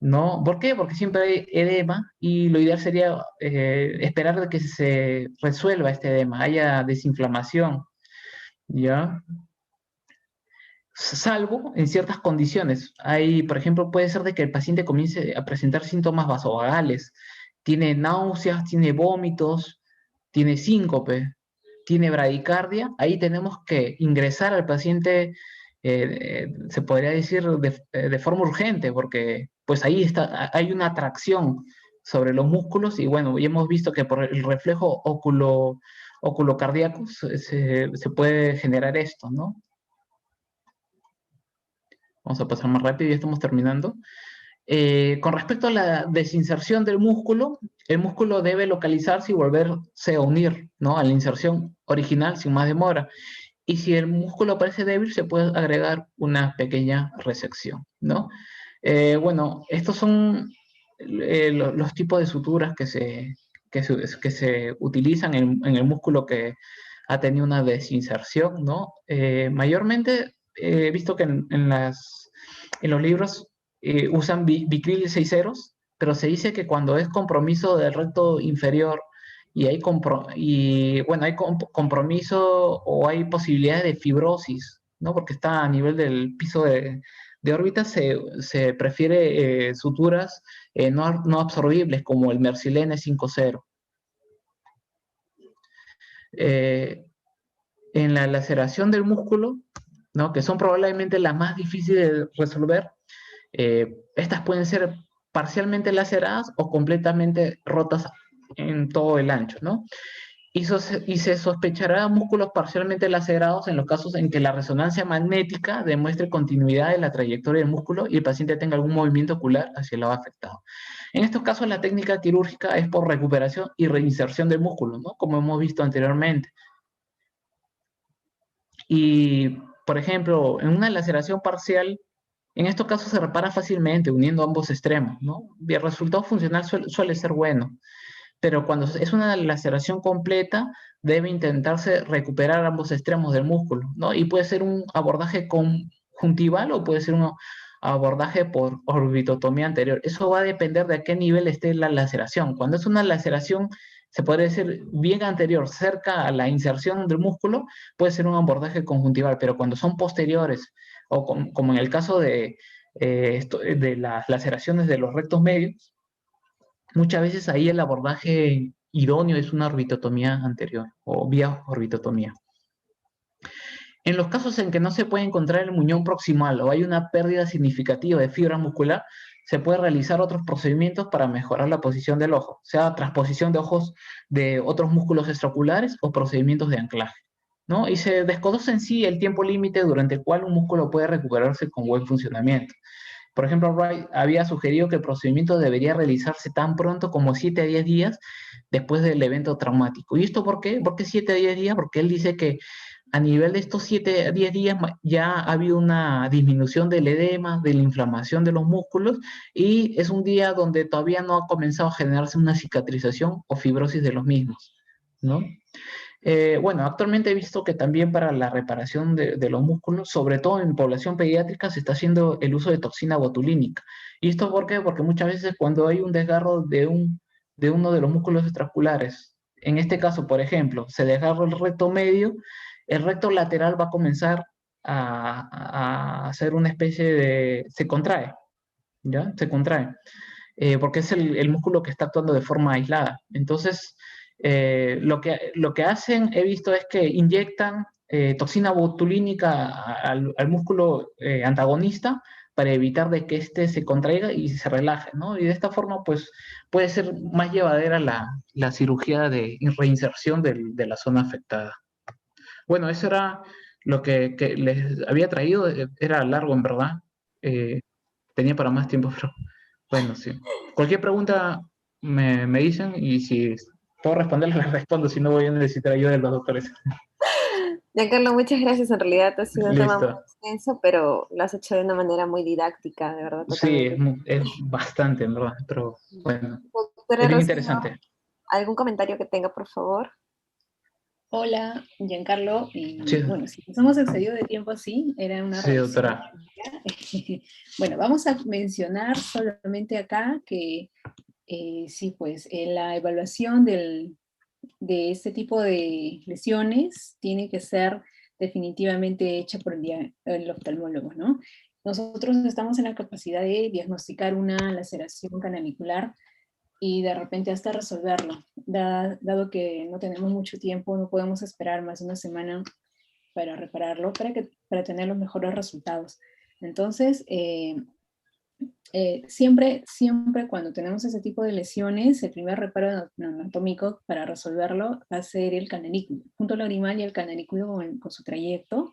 ¿no? ¿Por qué? Porque siempre hay edema y lo ideal sería esperar de que se resuelva este edema, haya desinflamación, ¿ya? Salvo en ciertas condiciones. Hay, por ejemplo, puede ser de que el paciente comience a presentar síntomas vasovagales, tiene náuseas, tiene vómitos, tiene síncope, tiene bradicardia. Ahí tenemos que ingresar al paciente, se podría decir, de forma urgente, porque pues ahí está, hay una atracción sobre los músculos y bueno, ya hemos visto que por el reflejo oculocardíaco se puede generar esto, ¿no? Vamos a pasar más rápido, ya estamos terminando. Con respecto a la desinserción del músculo, el músculo debe localizarse y volverse a unir, ¿no? A la inserción original sin más demora. Y si el músculo parece débil, se puede agregar una pequeña resección, ¿no? Bueno, estos son los tipos de suturas que se utilizan en el músculo que ha tenido una desinserción, ¿no? Mayormente he visto que en los libros usan Vicryl 6 ceros, pero se dice que cuando es compromiso del recto inferior y bueno, hay compromiso o hay posibilidades de fibrosis, ¿no? Porque está a nivel del piso de órbita, se prefiere suturas no absorbibles como el Mercilene 5.0. En la laceración del músculo, ¿no? Que son probablemente las más difíciles de resolver, estas pueden ser parcialmente laceradas o completamente rotas en todo el ancho, ¿no? Y se sospechará músculos parcialmente lacerados en los casos en que la resonancia magnética demuestre continuidad de la trayectoria del músculo y el paciente tenga algún movimiento ocular hacia el lado afectado. En estos casos, la técnica quirúrgica es por recuperación y reinserción del músculo, ¿no? Como hemos visto anteriormente. Y, por ejemplo, en una laceración parcial, en estos casos se repara fácilmente uniendo ambos extremos, ¿no? Y el resultado funcional suele ser bueno, pero cuando es una laceración completa, debe intentarse recuperar ambos extremos del músculo, ¿no? Y puede ser un abordaje conjuntival o puede ser un abordaje por orbitotomía anterior. Eso va a depender de a qué nivel esté la laceración. Cuando es una laceración, se puede decir bien anterior, cerca a la inserción del músculo, puede ser un abordaje conjuntival, pero cuando son posteriores, o como en el caso de las laceraciones de los rectos medios, muchas veces ahí el abordaje idóneo es una orbitotomía anterior o vía orbitotomía. En los casos en que no se puede encontrar el muñón proximal o hay una pérdida significativa de fibra muscular, se puede realizar otros procedimientos para mejorar la posición del ojo, sea transposición de ojos de otros músculos extraoculares o procedimientos de anclaje, ¿no? Y se desconoce en sí el tiempo límite durante el cual un músculo puede recuperarse con buen funcionamiento. Por ejemplo, Wright había sugerido que el procedimiento debería realizarse tan pronto como 7 a 10 días después del evento traumático. ¿Y esto por qué? ¿Por qué 7 a 10 días? Porque él dice que a nivel de estos 7 a 10 días ya ha habido una disminución del edema, de la inflamación de los músculos, y es un día donde todavía no ha comenzado a generarse una cicatrización o fibrosis de los mismos, ¿no? Bueno, actualmente he visto que también para la reparación de los músculos, sobre todo en población pediátrica, se está haciendo el uso de toxina botulínica. ¿Y esto por qué? Porque muchas veces cuando hay un desgarro de uno de los músculos extraoculares, en este caso, por ejemplo, se desgarra el recto medio, el recto lateral va a comenzar a hacer una especie de... se contrae, ¿ya? Se contrae, porque es el músculo que está actuando de forma aislada. Entonces, lo que hacen, he visto, es que inyectan toxina botulínica al músculo antagonista para evitar de que éste se contraiga y se relaje, ¿no? Y de esta forma, pues, puede ser más llevadera la cirugía de reinserción de la zona afectada. Bueno, eso era lo que les había traído, era largo en verdad. Eh, Tenía para más tiempo, pero bueno, sí. Cualquier pregunta me dicen y si puedo responderles, les respondo, si no voy a necesitar ayuda de los doctores. Giancarlo, muchas gracias. En realidad ha sido un tema muy Listo. extenso, pero lo has hecho de una manera muy didáctica, de verdad, Sí, totalmente. es bastante, en verdad, pero bueno, es Doctora bien Rocío, interesante. ¿algún comentario que tenga, por favor? Hola, Giancarlo. Sí, Bueno, si nos hemos excedido de tiempo así, era una sí, revisión. doctora. Bueno, vamos a mencionar solamente acá que sí, pues la evaluación de este tipo de lesiones tiene que ser definitivamente hecha por el oftalmólogo, ¿no? Nosotros estamos en la capacidad de diagnosticar una laceración canalicular y de repente hasta resolverlo. Dado que no tenemos mucho tiempo, no podemos esperar más de una semana para repararlo, para tener los mejores resultados. Entonces, siempre cuando tenemos ese tipo de lesiones, el primer reparo anatómico para resolverlo va a ser el canarículo, punto lagrimal y el canarículo con su trayecto,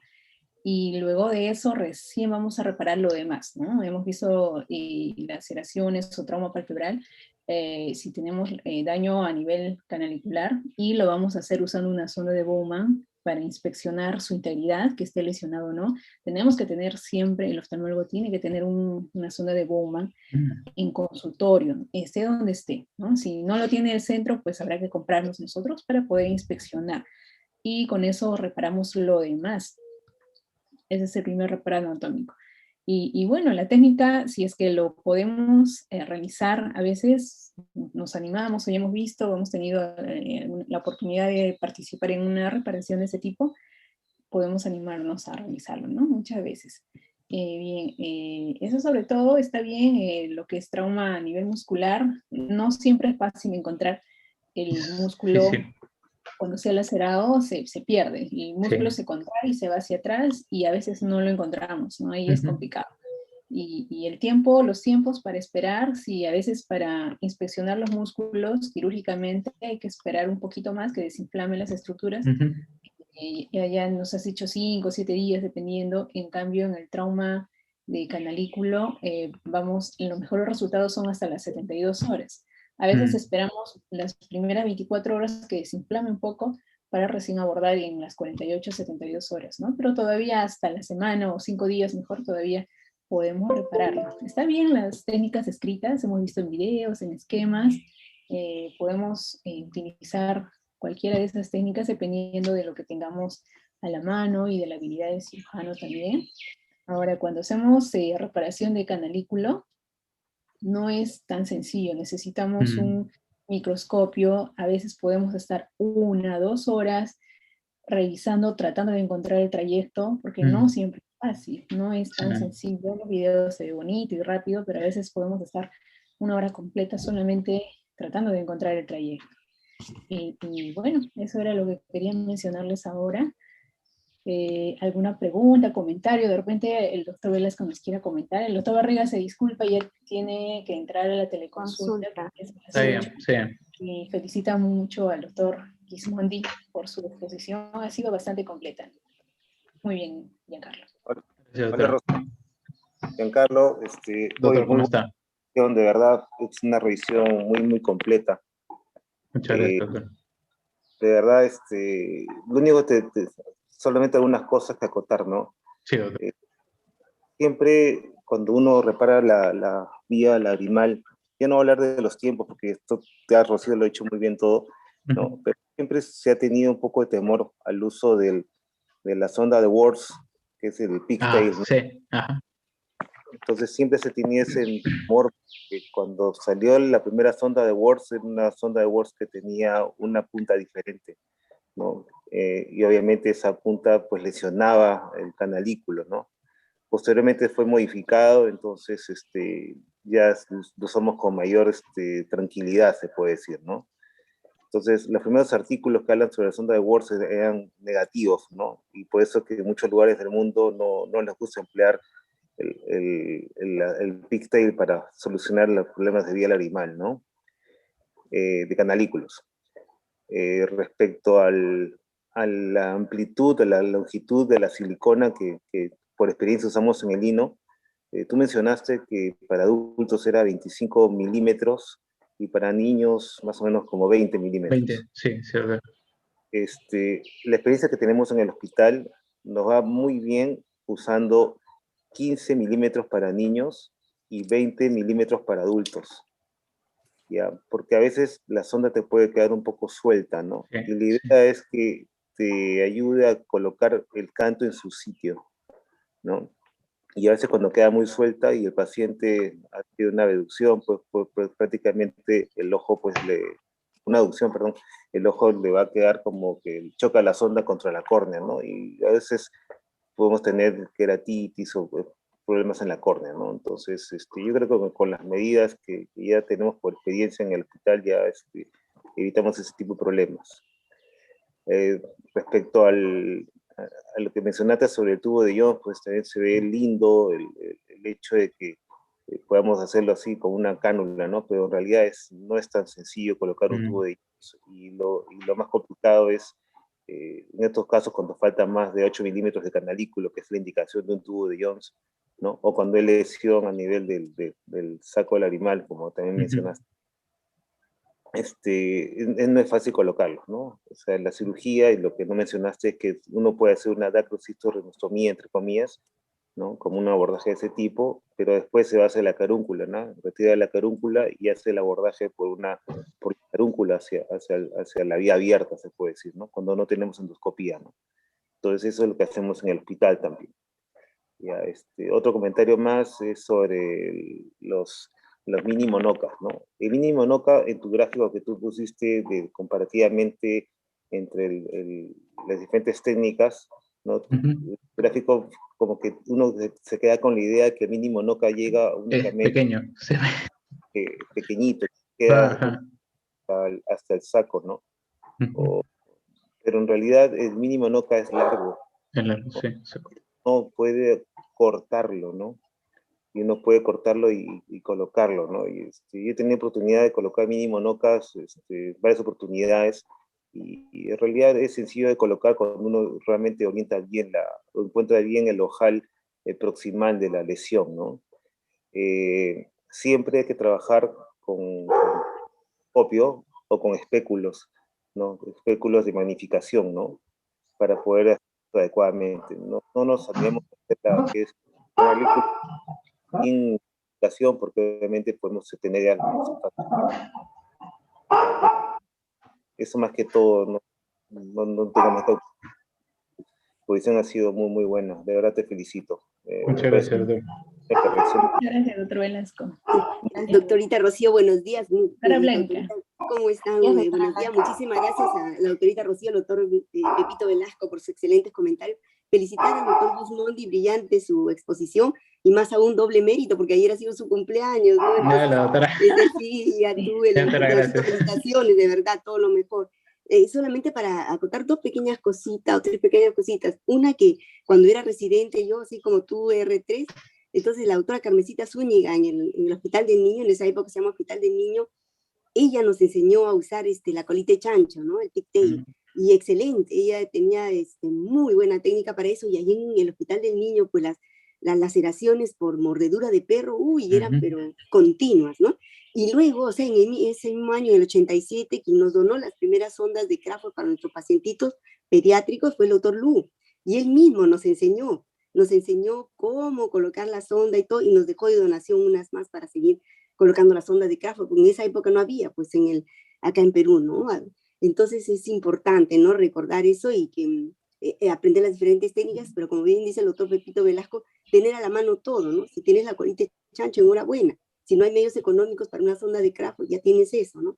y luego de eso recién vamos a reparar lo demás, ¿no? Hemos visto laceraciones o trauma palpebral, si tenemos daño a nivel canalicular, y lo vamos a hacer usando una sonda de Bowman para inspeccionar su integridad, que esté lesionado o no. Tenemos que tener siempre, el oftalmólogo tiene que tener una sonda de Bowman en consultorio, esté donde esté, ¿no? Si no lo tiene el centro, pues habrá que comprarlos nosotros para poder inspeccionar, y con eso reparamos lo demás. Ese es el primer reparo anatómico. Y bueno, la técnica, si es que lo podemos realizar, a veces nos animamos, hemos visto, hemos tenido la oportunidad de participar en una reparación de ese tipo, podemos animarnos a realizarlo, ¿no? Muchas veces. Bien, eso sobre todo está bien, lo que es trauma a nivel muscular, no siempre es fácil encontrar el Sí, músculo. sí, Cuando se ha lacerado se pierde, el músculo sí. se contrae y se va hacia atrás y a veces no lo encontramos, ¿no? Ahí es Ujú. complicado. Y el tiempo, los tiempos para esperar, si a veces para inspeccionar los músculos quirúrgicamente hay que esperar un poquito más que desinflame las estructuras, Ujú. ya nos has dicho 5 o 7 días dependiendo. En cambio en el trauma de canalículo, los mejores resultados son hasta las 72 horas. A veces Mm. esperamos las primeras 24 horas que desinflame un poco para recién abordar en las 48 72 horas, ¿no? Pero todavía hasta la semana o 5 días mejor todavía podemos repararlo. Está bien las técnicas escritas, hemos visto en videos, en esquemas, podemos utilizar cualquiera de esas técnicas dependiendo de lo que tengamos a la mano y de la habilidad del cirujano también. Ahora, cuando hacemos reparación de canalículo, no es tan sencillo, necesitamos Mm. un microscopio, a veces podemos estar 1 2 horas revisando, tratando de encontrar el trayecto, porque no Mm. siempre es fácil, no es Sí. tan sencillo. En los videos se ve bonito y rápido, pero a veces podemos estar 1 hora completa solamente tratando de encontrar el trayecto. Y bueno, eso era lo que quería mencionarles ahora. ¿Alguna pregunta, comentario? De repente el doctor Velasco nos quiera comentar. El doctor Barriga se disculpa, ya tiene que entrar a la teleconsulta, Consulta. que es a las Está 8, bien, sí. y felicita mucho al doctor Gismondi por su exposición, ha sido bastante completa. Muy bien, Giancarlo. Gracias, Hola, doctora. Giancarlo, hoy Doctor, muy ¿cómo buena está? revisión, de verdad, es una revisión muy completa. Muchas gracias, Eh, doctor. de verdad, lo único solamente algunas cosas que acotar, ¿no? Sí, doctor. Eh, Siempre cuando uno repara la vía lagrimal, ya no voy a hablar de los tiempos, porque esto ya Rocío lo ha hecho muy bien todo, ¿no? Pero siempre se ha tenido un poco de temor al uso de la sonda de Words, que es el Ah, pigtail, ¿no? sí. Ajá. Entonces siempre se tenía ese temor, que cuando salió la primera sonda de Words, era una sonda de Words que tenía una punta diferente, ¿no? y obviamente esa punta pues lesionaba el canalículo, ¿no? Posteriormente fue modificado, entonces ya lo usamos con mayor tranquilidad, se puede decir, ¿no? Entonces, los primeros artículos que hablan sobre la sonda de Worth eran negativos, ¿no? Y por eso que en muchos lugares del mundo no les gusta emplear el pigtail para solucionar los problemas de vía lagrimal, ¿no? De canalículos. Respecto a la amplitud, a la longitud de la silicona que por experiencia usamos en el lino, tú mencionaste que para adultos era 25 milímetros y para niños más o menos como 20 milímetros. 20, sí, cierto. La experiencia que tenemos en el hospital nos va muy bien usando 15 milímetros para niños y 20 milímetros para adultos. ¿Ya? Porque a veces la sonda te puede quedar un poco suelta, ¿no? Sí, y la idea es que te ayude a colocar el canto en su sitio, ¿no? Y a veces cuando queda muy suelta y el paciente ha tenido una abducción, pues prácticamente el ojo, una abducción, perdón, el ojo le va a quedar como que choca la sonda contra la córnea, ¿no? Y a veces podemos tener queratitis o problemas en la córnea, ¿no? Entonces, yo creo que con las medidas que ya tenemos por experiencia en el hospital ya evitamos ese tipo de problemas. Respecto a lo que mencionaste sobre el tubo de Jones, pues también se ve lindo el hecho de que podamos hacerlo así con una cánula, ¿no? Pero en realidad no es tan sencillo colocar un tubo de Jones, y lo más complicado es en estos casos cuando falta más de 8 milímetros de canalículo, que es la indicación de un tubo de Jones, ¿no? O cuando hay lesión a nivel del saco lagrimal, como también mencionaste. No es fácil colocarlo, ¿no? O sea, la cirugía, y lo que no mencionaste es que uno puede hacer una dacrocistostomía, entre comillas, ¿no? Como un abordaje de ese tipo, pero después se va a hacer la carúncula, ¿no? Retira la carúncula y hace el abordaje por la carúncula hacia la vía abierta, se puede decir, ¿no? Cuando no tenemos endoscopía, ¿no? Entonces eso es lo que hacemos en el hospital también. Ya, otro comentario más es sobre los mini monocas, ¿no? El mini monoca, en tu gráfico que tú pusiste comparativamente entre las diferentes técnicas, ¿no? El gráfico como que uno se queda con la idea de que el mini monoca llega únicamente pequeño, sí. Pequeñito, queda Ajá. hasta el saco, ¿no? Pero en realidad el mini monoca es largo. Es largo, sí. No puede cortarlo, ¿no? Y uno puede cortarlo y colocarlo, ¿no? Y yo he tenido oportunidad de colocar mini monocas, varias oportunidades, y en realidad es sencillo de colocar cuando uno realmente orienta bien o encuentra bien el ojal proximal de la lesión, ¿no? Siempre hay que trabajar con opio o con espéculos, ¿no? Espéculos de magnificación, ¿no? Para poder hacerlo adecuadamente. No nos salgamos de la que es una indicación, porque obviamente podemos tener algo. Eso más que todo, no tengo más que... Tu posición ha sido muy, muy buena. De verdad te felicito. Muchas gracias, doctor. Gracias, doctor Velasco. Doctorita Rocío, buenos días. Doctora Blanca. ¿Cómo están? Buenos días. Muchísimas gracias a la doctorita Rocío, al doctor Pepito Velasco por sus excelentes comentarios. Felicitar al doctor Busmondi, brillante su exposición, y más aún doble mérito, porque ayer ha sido su cumpleaños, ¿no? Entonces, la doctora. Sí, ya tuve las felicitaciones, de verdad, todo lo mejor. Solamente para acotar dos pequeñas cositas, o tres pequeñas cositas. Una, que cuando era residente, yo, así como tú, R3, entonces la doctora Carmencita Zúñiga en el Hospital del Niño, en esa época se llama Hospital del Niño, ella nos enseñó a usar la colita de chancho, ¿no? El pigtail. Y excelente, ella tenía muy buena técnica para eso, y allí en el Hospital del Niño, pues las laceraciones por mordedura de perro, eran pero continuas, ¿no? Y luego, o sea, en ese mismo año, en el 87, quien nos donó las primeras sondas de Crawford para nuestros pacientitos pediátricos fue el doctor Lu, y él mismo nos enseñó cómo colocar la sonda y todo, y nos dejó de donación unas más para seguir colocando la sonda de Crawford, porque en esa época no había, pues acá en Perú, ¿no? Entonces es importante, ¿no? Recordar eso y que aprender las diferentes técnicas, pero como bien dice el doctor Pepito Velasco, tener a la mano todo, ¿no? Si tienes la colita de chancho, enhorabuena. Si no hay medios económicos para una sonda de Crawford, ya tienes eso, ¿no?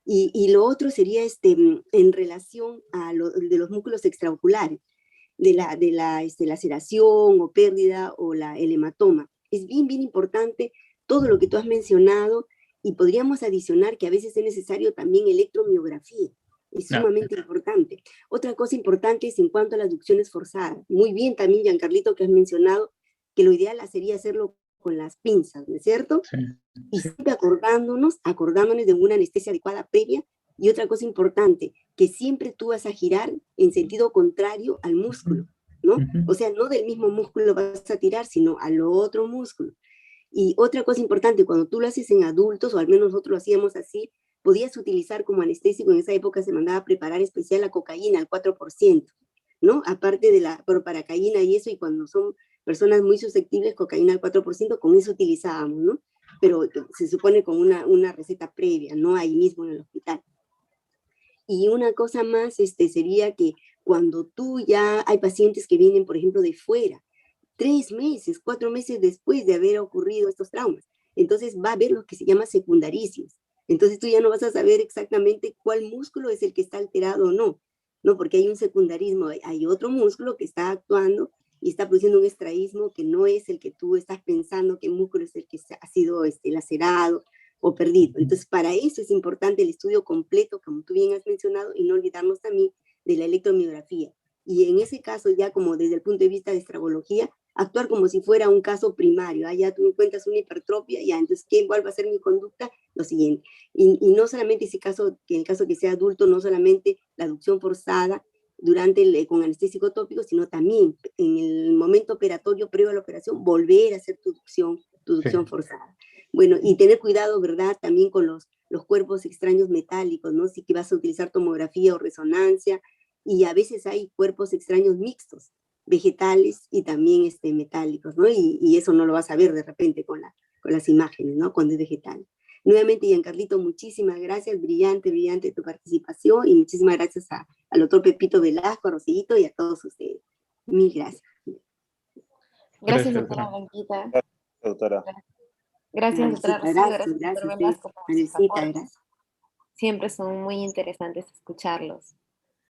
Y lo otro sería en relación a lo de los músculos extraoculares, de la laceración o pérdida o el hematoma. Es bien, bien importante todo lo que tú has mencionado, y podríamos adicionar que a veces es necesario también electromiografía. Es sumamente importante. Otra cosa importante es en cuanto a las aducciones forzadas. Muy bien también, Giancarlito, que has mencionado que lo ideal sería hacerlo con las pinzas, ¿no es cierto? Sí, Y sí. siempre acordándonos de una anestesia adecuada previa. Y otra cosa importante, que siempre tú vas a girar en sentido contrario al músculo, ¿no? O sea, no del mismo músculo vas a tirar, sino al otro músculo. Y otra cosa importante, cuando tú lo haces en adultos, o al menos nosotros lo hacíamos así, podías utilizar como anestésico, en esa época se mandaba a preparar especial la cocaína al 4%, ¿no? Aparte de la proparacaína y eso, y cuando son personas muy susceptibles, cocaína al 4%, con eso utilizábamos, ¿no? Pero se supone con una receta previa, no ahí mismo en el hospital. Y una cosa más sería que cuando tú ya hay pacientes que vienen, por ejemplo, de fuera, 3 meses, 4 meses después de haber ocurrido estos traumas, entonces va a haber lo que se llama secundaricios. Entonces tú ya no vas a saber exactamente cuál músculo es el que está alterado o no, ¿no? Porque hay un secundarismo, hay otro músculo que está actuando y está produciendo un extraísmo que no es el que tú estás pensando que músculo es el que ha sido lacerado o perdido. Entonces, para eso es importante el estudio completo, como tú bien has mencionado, y no olvidarnos también de la electromiografía. Y en ese caso, ya como desde el punto de vista de estragología, actuar como si fuera un caso primario. Ya tú encuentras una hipertrofia, ya, entonces, ¿cuál va a ser mi conducta? Lo siguiente. Y no solamente ese caso, que en el caso que sea adulto, no solamente la aducción forzada con anestésico tópico, sino también en el momento operatorio, previo a la operación, volver a hacer tu aducción forzada. Bueno, y tener cuidado, ¿verdad? También con los cuerpos extraños metálicos, ¿no? Si que vas a utilizar tomografía o resonancia, y a veces hay cuerpos extraños mixtos, vegetales y también metálicos, ¿no? Y eso no lo vas a ver de repente con las imágenes, ¿no? Cuando es vegetal. Nuevamente, Giancarlito, muchísimas gracias, brillante, brillante tu participación, y muchísimas gracias al doctor Pepito Velasco, a Rosellito y a todos ustedes. Mil gracias. Gracias, doctora Blanquita. Gracias, doctora. Gracias, doctora Rocío. Gracias, doctor Gracias, Velasco, por sus Marecita, aportes. gracias. Siempre son muy interesantes escucharlos.